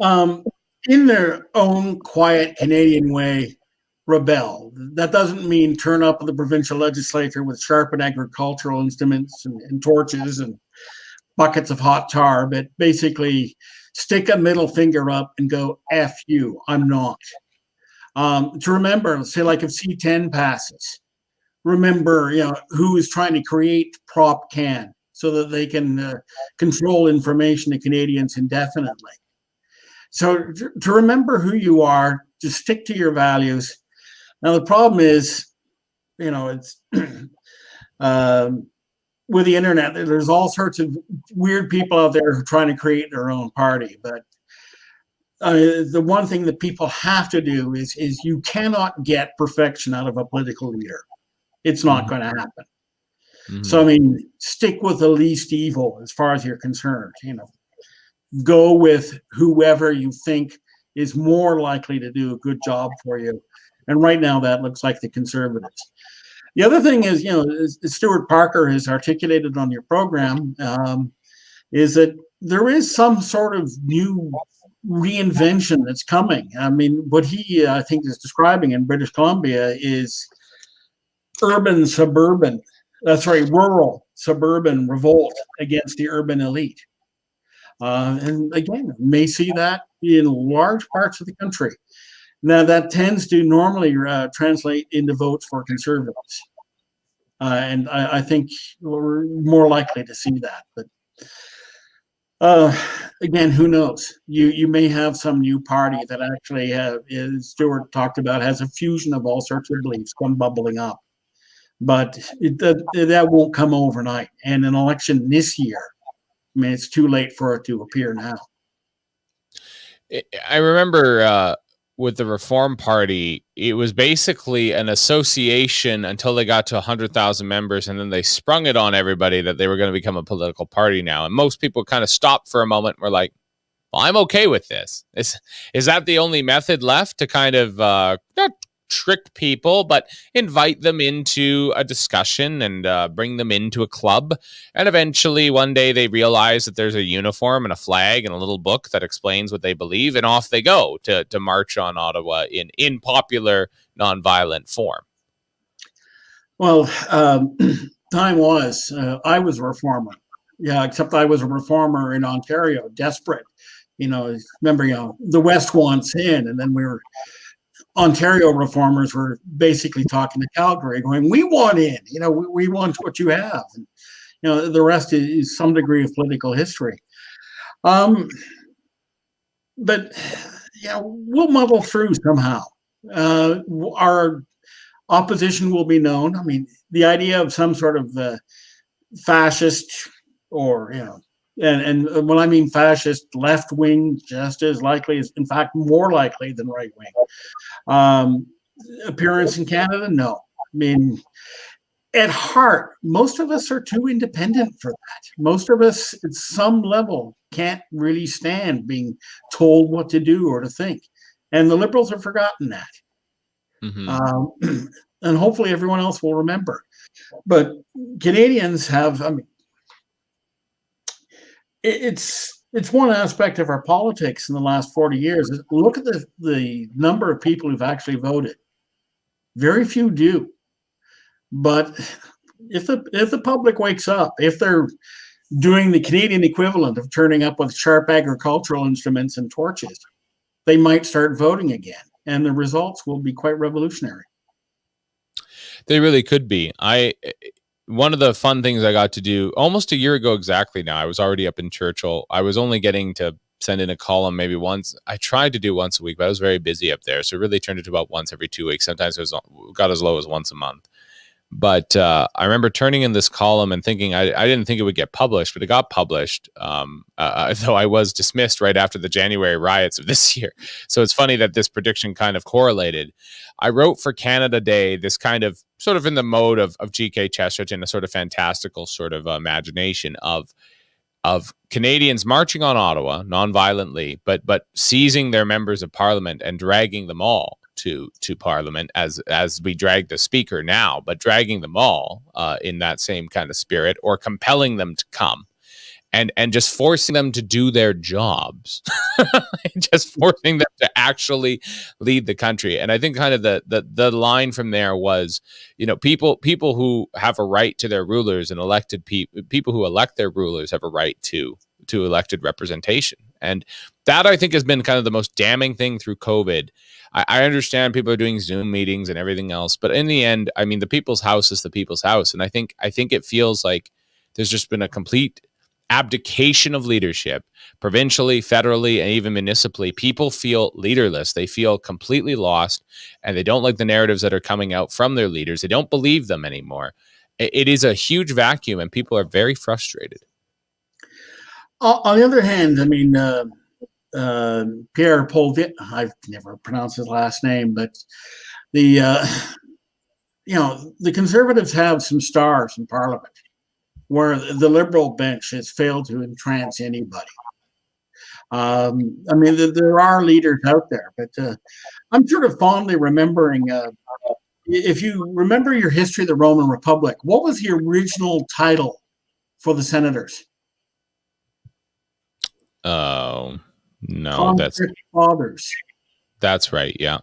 In their own quiet Canadian way, rebel. That doesn't mean turn up at the provincial legislature with sharpened agricultural instruments and torches and buckets of hot tar, but basically stick a middle finger up and go, F you, I'm not. To remember, say like if C10 passes, remember, who is trying to create Prop Can so that they can control information to Canadians indefinitely. So to remember who you are, to stick to your values. Now, the problem is, it's with the internet, there's all sorts of weird people out there who are trying to create their own party. But the one thing that people have to do is you cannot get perfection out of a political leader. It's not going to happen. Mm-hmm. So, stick with the least evil as far as you're concerned. Go with whoever you think is more likely to do a good job for you. And right now, that looks like the Conservatives. The other thing is, as Stuart Parker has articulated on your program, is that there is some sort of new reinvention that's coming. What he, I think, is describing in British Columbia is rural, suburban revolt against the urban elite. And again, may see that in large parts of the country. Now, that tends to normally translate into votes for Conservatives. And I think we're more likely to see that. But again, who knows? You may have some new party that actually, as Stuart talked about, has a fusion of all sorts of beliefs come bubbling up. But that won't come overnight. And an election this year, it's too late for it to appear now. I remember with the Reform Party, it was basically an association until they got to 100,000 members, and then they sprung it on everybody that they were going to become a political party now. And most people kind of stopped for a moment and were like, well, I'm okay with this. Is that the only method left to kind of not trick people, but invite them into a discussion and bring them into a club? And eventually one day they realize that there's a uniform and a flag and a little book that explains what they believe, and off they go to march on Ottawa in popular nonviolent form. Well, time was, I was a reformer. Yeah, except I was a reformer in Ontario, desperate. Remember, the West wants in, and then Ontario reformers were basically talking to Calgary, going, "We want in. We want what you have." And, the rest is some degree of political history. But we'll muddle through somehow. Our opposition will be known. The idea of some sort of fascist, or and when I mean fascist, left wing, just as likely, is in fact more likely than right wing. Appearance in Canada? No. At heart, most of us are too independent for that. Most of us, at some level, can't really stand being told what to do or to think. And the Liberals have forgotten that. Hmm. Um, and hopefully everyone else will remember. But Canadians have, I mean, it's one aspect of our politics in the last 40 years. Look at the number of people who've actually voted. Very few do. But if the public wakes up, if they're doing the Canadian equivalent of turning up with sharp agricultural instruments and torches, they might start voting again, and the results will be quite revolutionary. They really could be. One of the fun things I got to do almost a year ago exactly now, I was already up in Churchill. I was only getting to send in a column maybe once. I tried to do once a week, but I was very busy up there. So it really turned into about once every 2 weeks. Sometimes it got as low as once a month. But I remember turning in this column and thinking I didn't think it would get published, but it got published. Though I was dismissed right after the January riots of this year. So it's funny that this prediction kind of correlated. I wrote for Canada Day, this kind of sort of in the mode of G.K. Chesterton, in a sort of fantastical sort of imagination of Canadians marching on Ottawa non-violently, but seizing their members of parliament and dragging them all to parliament as we drag the speaker now, but dragging them all in that same kind of spirit, or compelling them to come and just forcing them to do their jobs, just forcing them to actually lead the country. And I think kind of the line from there was, people who have a right to their rulers, and elected people who elect their rulers have a right to elected representation. And that, I think, has been kind of the most damning thing through COVID. I understand people are doing Zoom meetings and everything else, but in the end, I mean, the people's house is the people's house. And I think it feels like there's just been a complete abdication of leadership, provincially, federally, and even municipally. People feel leaderless. They feel completely lost, and they don't like the narratives that are coming out from their leaders. They don't believe them anymore. It is a huge vacuum, and people are very frustrated. On the other hand, I mean, Pierre Polvin, I've never pronounced his last name, but the the Conservatives have some stars in Parliament, where the Liberal bench has failed to entrance anybody. I mean, there are leaders out there, but I'm sort of fondly remembering. If you remember your history of the Roman Republic, what was the original title for the senators? Oh, no, Conscript fathers. That's right. Yeah.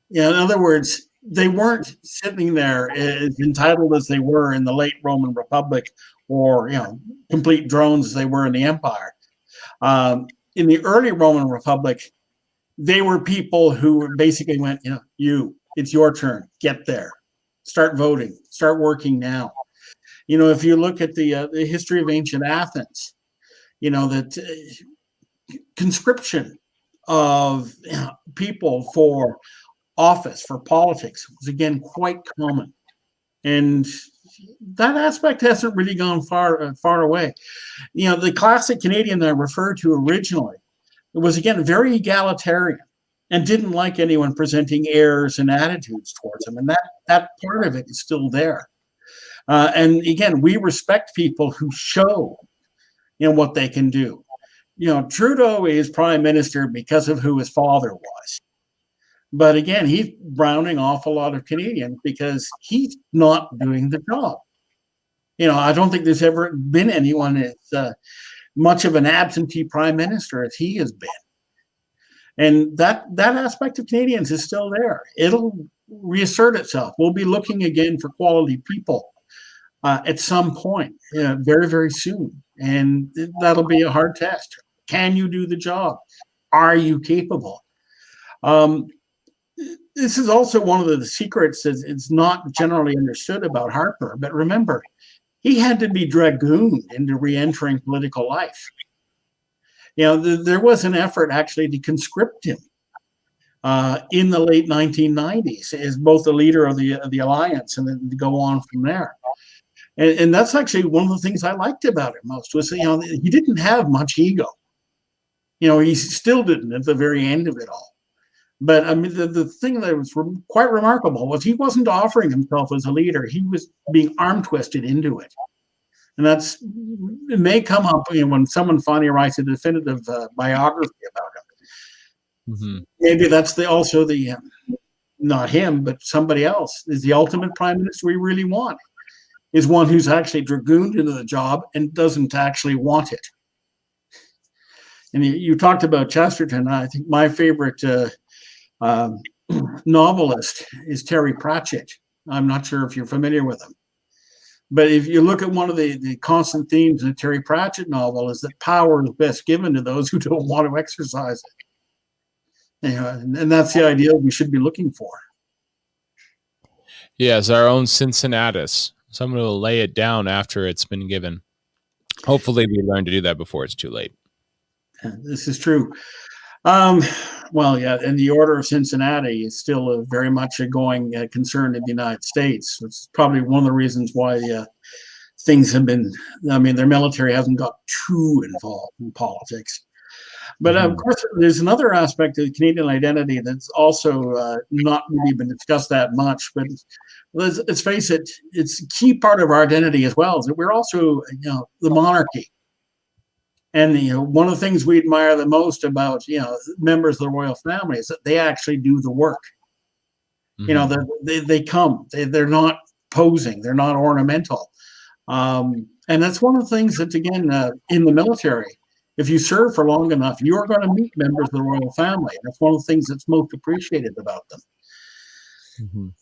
Yeah. In other words, they weren't sitting there as entitled as they were in the late Roman Republic, or complete drones as they were in the Empire. In the early Roman Republic, they were people who basically went, it's your turn, get there, start voting, start working now. If you look at the history of ancient Athens, that conscription of people for office, for politics, was again quite common. And that aspect hasn't really gone far away. The classic Canadian that I referred to originally, it was again very egalitarian and didn't like anyone presenting airs and attitudes towards him. And that part of it is still there. And again, we respect people who show what they can do. Trudeau is prime minister because of who his father was. But again, he's browning off a lot of Canadians because he's not doing the job. I don't think there's ever been anyone as much of an absentee prime minister as he has been. And that aspect of Canadians is still there. It'll reassert itself. We'll be looking again for quality people at some point, very, very soon. And that'll be a hard test. Can you do the job? Are you capable? This is also one of the secrets that it's not generally understood about Harper. But remember, he had to be dragooned into re-entering political life. There was an effort actually to conscript him in the late 1990s as both the leader of the alliance, and then to go on from there. And that's actually one of the things I liked about him most, was he didn't have much ego. He still didn't at the very end of it all. But I mean, the thing that was quite remarkable was he wasn't offering himself as a leader. He was being arm twisted into it. And it may come up, when someone finally writes a definitive biography about him. Mm-hmm. Maybe that's also the not him, but somebody else is the ultimate prime minister we really want. Is one who's actually dragooned into the job and doesn't actually want it. And you talked about Chesterton. I think my favorite novelist is Terry Pratchett. I'm not sure if you're familiar with him. But if you look at one of the constant themes in a Terry Pratchett novel is that power is best given to those who don't want to exercise it. And that's the ideal we should be looking for. Yes, our own Cincinnatus. Someone will lay it down after it's been given. Hopefully we learn to do that before it's too late. This is true. Well, yeah, and the Order of Cincinnati is still very much a going concern in the United States. It's probably one of the reasons why things have been, their military hasn't got too involved in politics. But of course, there's another aspect of the Canadian identity that's also not really been discussed that much. But let's face it, it's a key part of our identity as well, is that we're also, the monarchy. And one of the things we admire the most about members of the royal family is that they actually do the work. They come. They're not posing. They're not ornamental. And that's one of the things that, again, in the military, if you serve for long enough, you are going to meet members of the royal family. That's one of the things that's most appreciated about them.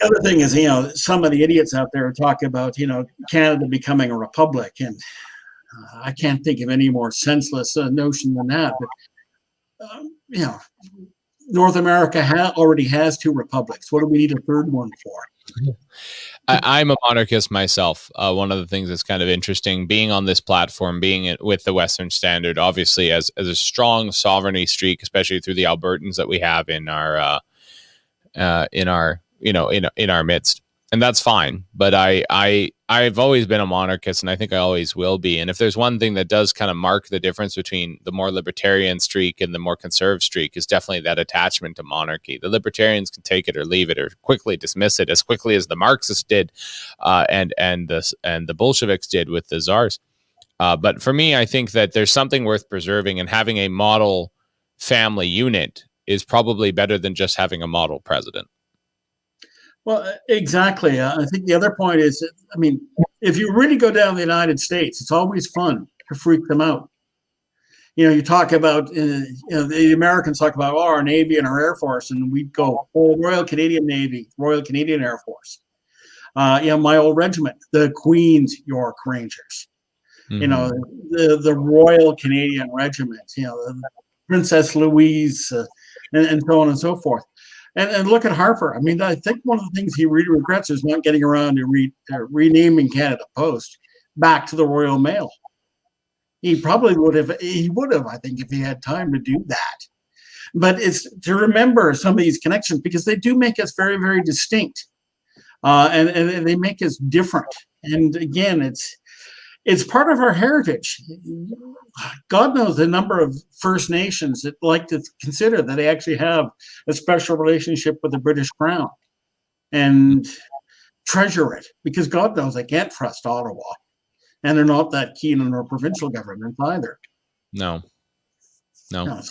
The other thing is, some of the idiots out there talk about, Canada becoming a republic, and I can't think of any more senseless notion than that. But North America already has two republics. What do we need a third one for? I'm a monarchist myself. One of the things that's kind of interesting, being on this platform, being with the Western Standard, obviously as a strong sovereignty streak, especially through the Albertans that we have in our midst, and that's fine. But I've always been a monarchist, and I think I always will be. And if there's one thing that does kind of mark the difference between the more libertarian streak and the more conservative streak, is definitely that attachment to monarchy. The libertarians can take it or leave it, or quickly dismiss it, as quickly as the Marxists did, and the Bolsheviks did with the czars. But for me, I think that there's something worth preserving, and having a model family unit is probably better than just having a model president. Well, exactly. I think the other point is, if you really go down the United States, it's always fun to freak them out. You talk about, the Americans talk about, our Navy and our Air Force, and we'd go, Royal Canadian Navy, Royal Canadian Air Force. My old regiment, the Queen's York Rangers. The Royal Canadian Regiment, Princess Louise, and so on and so forth. And look at Harper. I think one of the things he really regrets is not getting around to renaming Canada Post back to the Royal Mail. He probably would have, I think, if he had time to do that. But it's to remember some of these connections, because they do make us very, very distinct. And they make us different. And again, it's part of our heritage. God knows the number of First Nations that like to consider that they actually have a special relationship with the British Crown and treasure it, because God knows they can't trust Ottawa, and they're not that keen on our provincial government either. No. So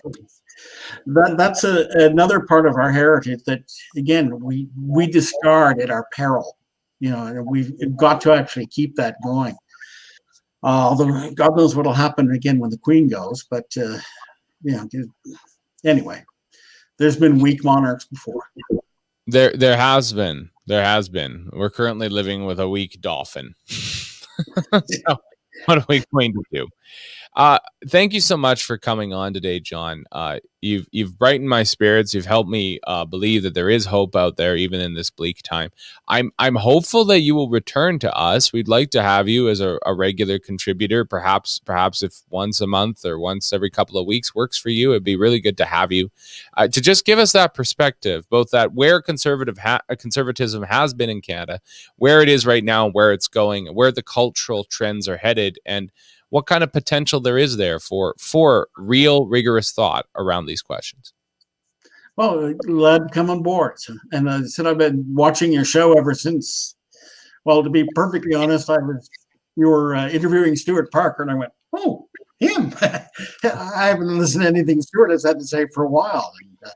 that's another part of our heritage that, again, we discard at our peril. And we've got to actually keep that going. Although God knows what will happen again when the Queen goes, but anyway, there's been weak monarchs before. There has been. We're currently living with a weak dolphin. So, what are we going to do? Thank you so much for coming on today, John. You've brightened my spirits. You've helped me believe that there is hope out there, even in this bleak time. I'm hopeful that you will return to us. We'd like to have you as a regular contributor. Perhaps if once a month or once every couple of weeks works for you, it'd be really good to have you to just give us that perspective, both that where conservatism has been in Canada, where it is right now, where it's going, where the cultural trends are headed, and what kind of potential there is there for real rigorous thought around these questions. well, glad to come on board. And I said, I've been watching your show ever since. Well, to be perfectly honest, you were interviewing Stuart Parker, and I went, oh, him. I haven't listened to anything Stuart has had to say for a while. And,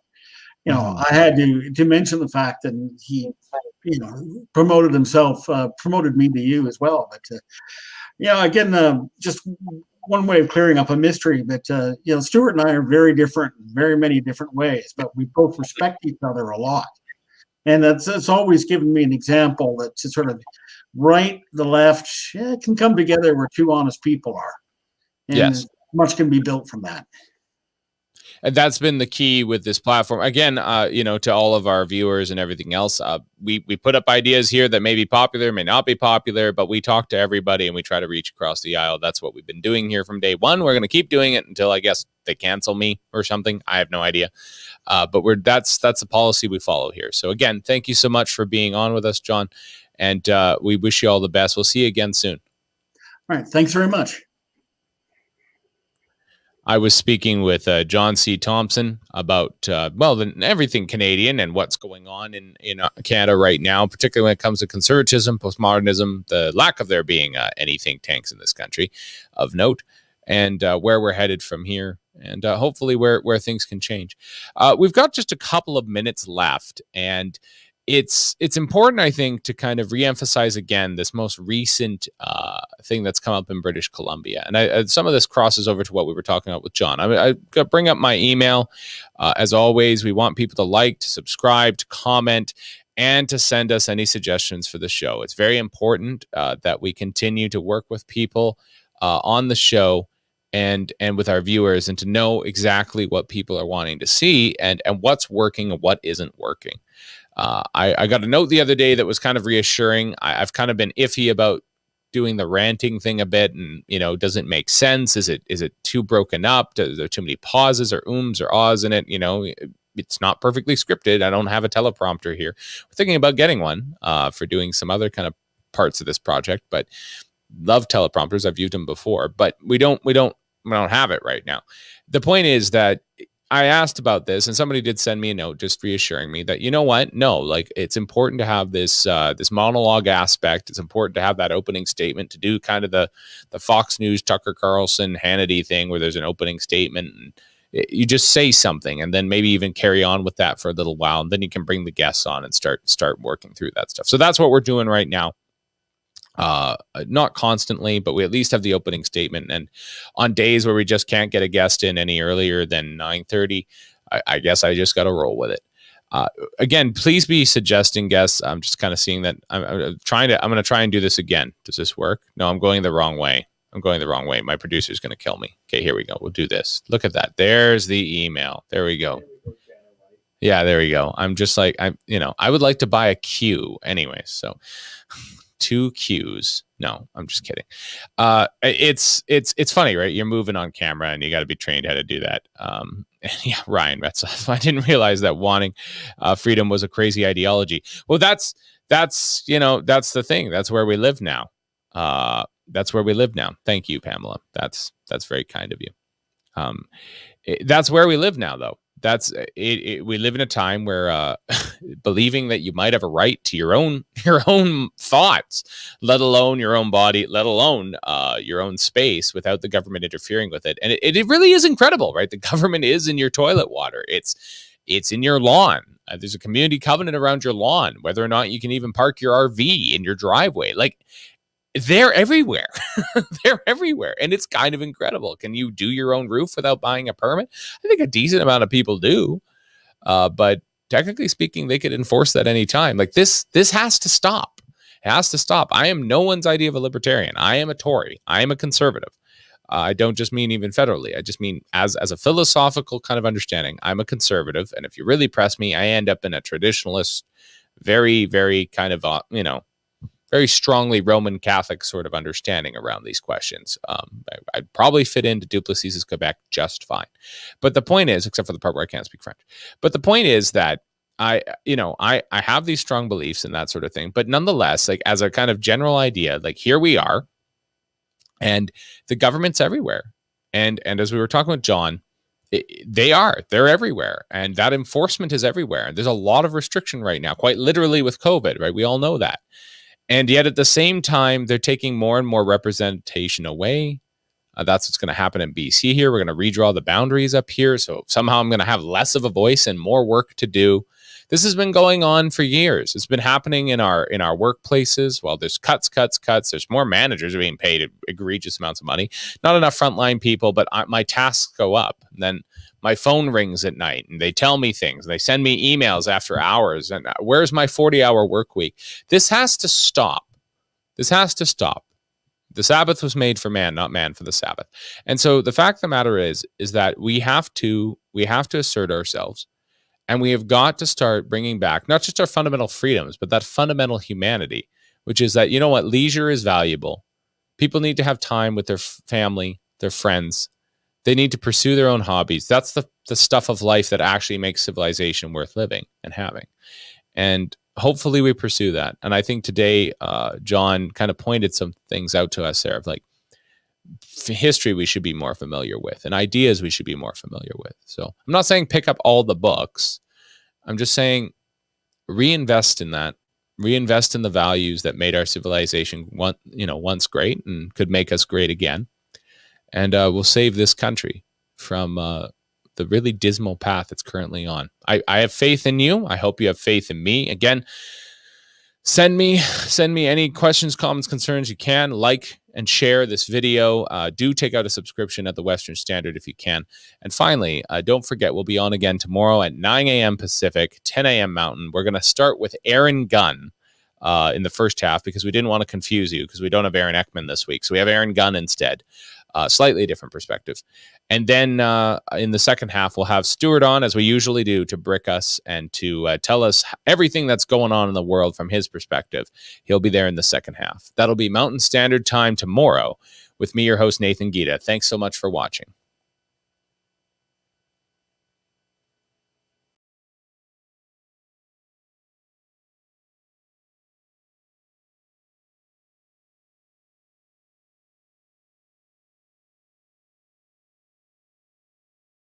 I had to mention the fact that he, promoted himself, promoted me to you as well. But, again, just one way of clearing up a mystery. But, Stuart and I are very different in very many different ways, but we both respect each other a lot. And that's always given me an example that to sort of right, the left, can come together where two honest people are. And Yes. much can be built from that. And that's been the key with this platform. Again, to all of our viewers and everything else, we put up ideas here that may be popular, may not be popular, but we talk to everybody and we try to reach across the aisle. That's what we've been doing here from day one. We're going to keep doing it until I guess they cancel me or something. I have no idea. But that's the policy we follow here. So again, thank you so much for being on with us, John. And we wish you all the best. We'll see you again soon. All right. Thanks very much. I was speaking with John C. Thompson about, everything Canadian and what's going on in Canada right now, particularly when it comes to conservatism, postmodernism, the lack of there being any think tanks in this country of note, and where we're headed from here, and hopefully where things can change. We've got just a couple of minutes left, and it's important, I think, to kind of reemphasize again this most recent thing that's come up in British Columbia. And some of this crosses over to what we were talking about with John. I bring up my email. As always, we want people to like, to subscribe, to comment, and to send us any suggestions for the show. It's very important that we continue to work with people on the show and with our viewers, and to know exactly what people are wanting to see and what's working and what isn't working. I got a note the other day that was kind of reassuring. I've kind of been iffy about doing the ranting thing a bit, and does it make sense? Is it too broken up? Is there too many pauses or ums or ahs in it? It's not perfectly scripted. I don't have a teleprompter here. We're thinking about getting one for doing some other kind of parts of this project, but love teleprompters. I've used them before, but we don't have it right now. The point is that I asked about this, and somebody did send me a note just reassuring me that, it's important to have this monologue aspect. It's important to have that opening statement, to do kind of the Fox News, Tucker Carlson, Hannity thing where there's an opening statement and you just say something and then maybe even carry on with that for a little while. And then you can bring the guests on and start working through that stuff. So that's what we're doing right now. Not constantly, but we at least have the opening statement. And on days where we just can't get a guest in any earlier than 9:30, I guess I just got to roll with it. Again, please be suggesting guests. I'm just kind of seeing that I'm going to try and do this again. Does this work? No, I'm going the wrong way. My producer's going to kill me. Okay, here we go. We'll do this. Look at that. There's the email. There we go. Yeah, there we go. I'm just like, I would like to buy a queue anyway. So 2 queues. No, I'm just kidding. It's funny, right? You're moving on camera and you got to be trained how to do that. Yeah, Ryan Retzloff. I didn't realize that wanting freedom was a crazy ideology. Well, that's the thing. That's where we live now. Thank you, Pamela. That's very kind of you. That's where we live now, though. That's it. We live in a time where believing that you might have a right to your own thoughts, let alone your own body, let alone your own space, without the government interfering with it. And it really is incredible, right? The government is in your toilet water. It's in your lawn. There's a community covenant around your lawn, whether or not you can even park your RV in your driveway. Like, they're everywhere. They're everywhere. And it's kind of incredible. Can you do your own roof without buying a permit? I think a decent amount of people do. But technically speaking, they could enforce that anytime. Like, this has to stop. It has to stop. I am no one's idea of a libertarian. I am a Tory. I am a conservative. I don't just mean even federally. I just mean as a philosophical kind of understanding. I'm a conservative. And if you really press me, I end up in a traditionalist, very, very kind of, very strongly Roman Catholic sort of understanding around these questions. I'd probably fit into Duplessis's Quebec just fine. But the point is, except for the part where I can't speak French, but the point is that I have these strong beliefs and that sort of thing. But nonetheless, like, as a kind of general idea, like, here we are, and the government's everywhere. And as we were talking with John, They're everywhere, and that enforcement is everywhere. And there's a lot of restriction right now, quite literally with COVID, right? We all know that. And yet at the same time, they're taking more and more representation away. That's what's going to happen in BC here. We're going to redraw the boundaries up here. So somehow I'm going to have less of a voice and more work to do. This has been going on for years. It's been happening in our workplaces. Well, there's cuts. There's more managers being paid egregious amounts of money. Not enough frontline people, but my tasks go up. And then my phone rings at night and they tell me things. They send me emails after hours. And where's my 40-hour work week? This has to stop. This has to stop. The Sabbath was made for man, not man for the Sabbath. And so the fact of the matter is that we have to assert ourselves, and we have got to start bringing back not just our fundamental freedoms, but that fundamental humanity, which is that, you know what, leisure is valuable. People need to have time with their family, their friends. They need to pursue their own hobbies. That's the stuff of life that actually makes civilization worth living and having. And hopefully we pursue that. And I think today, John kind of pointed some things out to us there of like history we should be more familiar with and ideas we should be more familiar with. So I'm not saying pick up all the books. I'm just saying reinvest in that. Reinvest in the values that made our civilization once great and could make us great again. And we'll save this country from the really dismal path it's currently on. I have faith in you. I hope you have faith in me. Again, send me any questions, comments, concerns you can. Like and share this video. Do take out a subscription at the Western Standard if you can. And finally, don't forget, we'll be on again tomorrow at 9 a.m. Pacific, 10 a.m. Mountain. We're going to start with Aaron Gunn in the first half because we didn't want to confuse you because we don't have Aaron Ekman this week. So we have Aaron Gunn instead. Slightly different perspective. And then in the second half, we'll have Stuart on, as we usually do, to brick us and to tell us everything that's going on in the world from his perspective. He'll be there in the second half. That'll be Mountain Standard Time tomorrow with me, your host, Nathan Gita. Thanks so much for watching.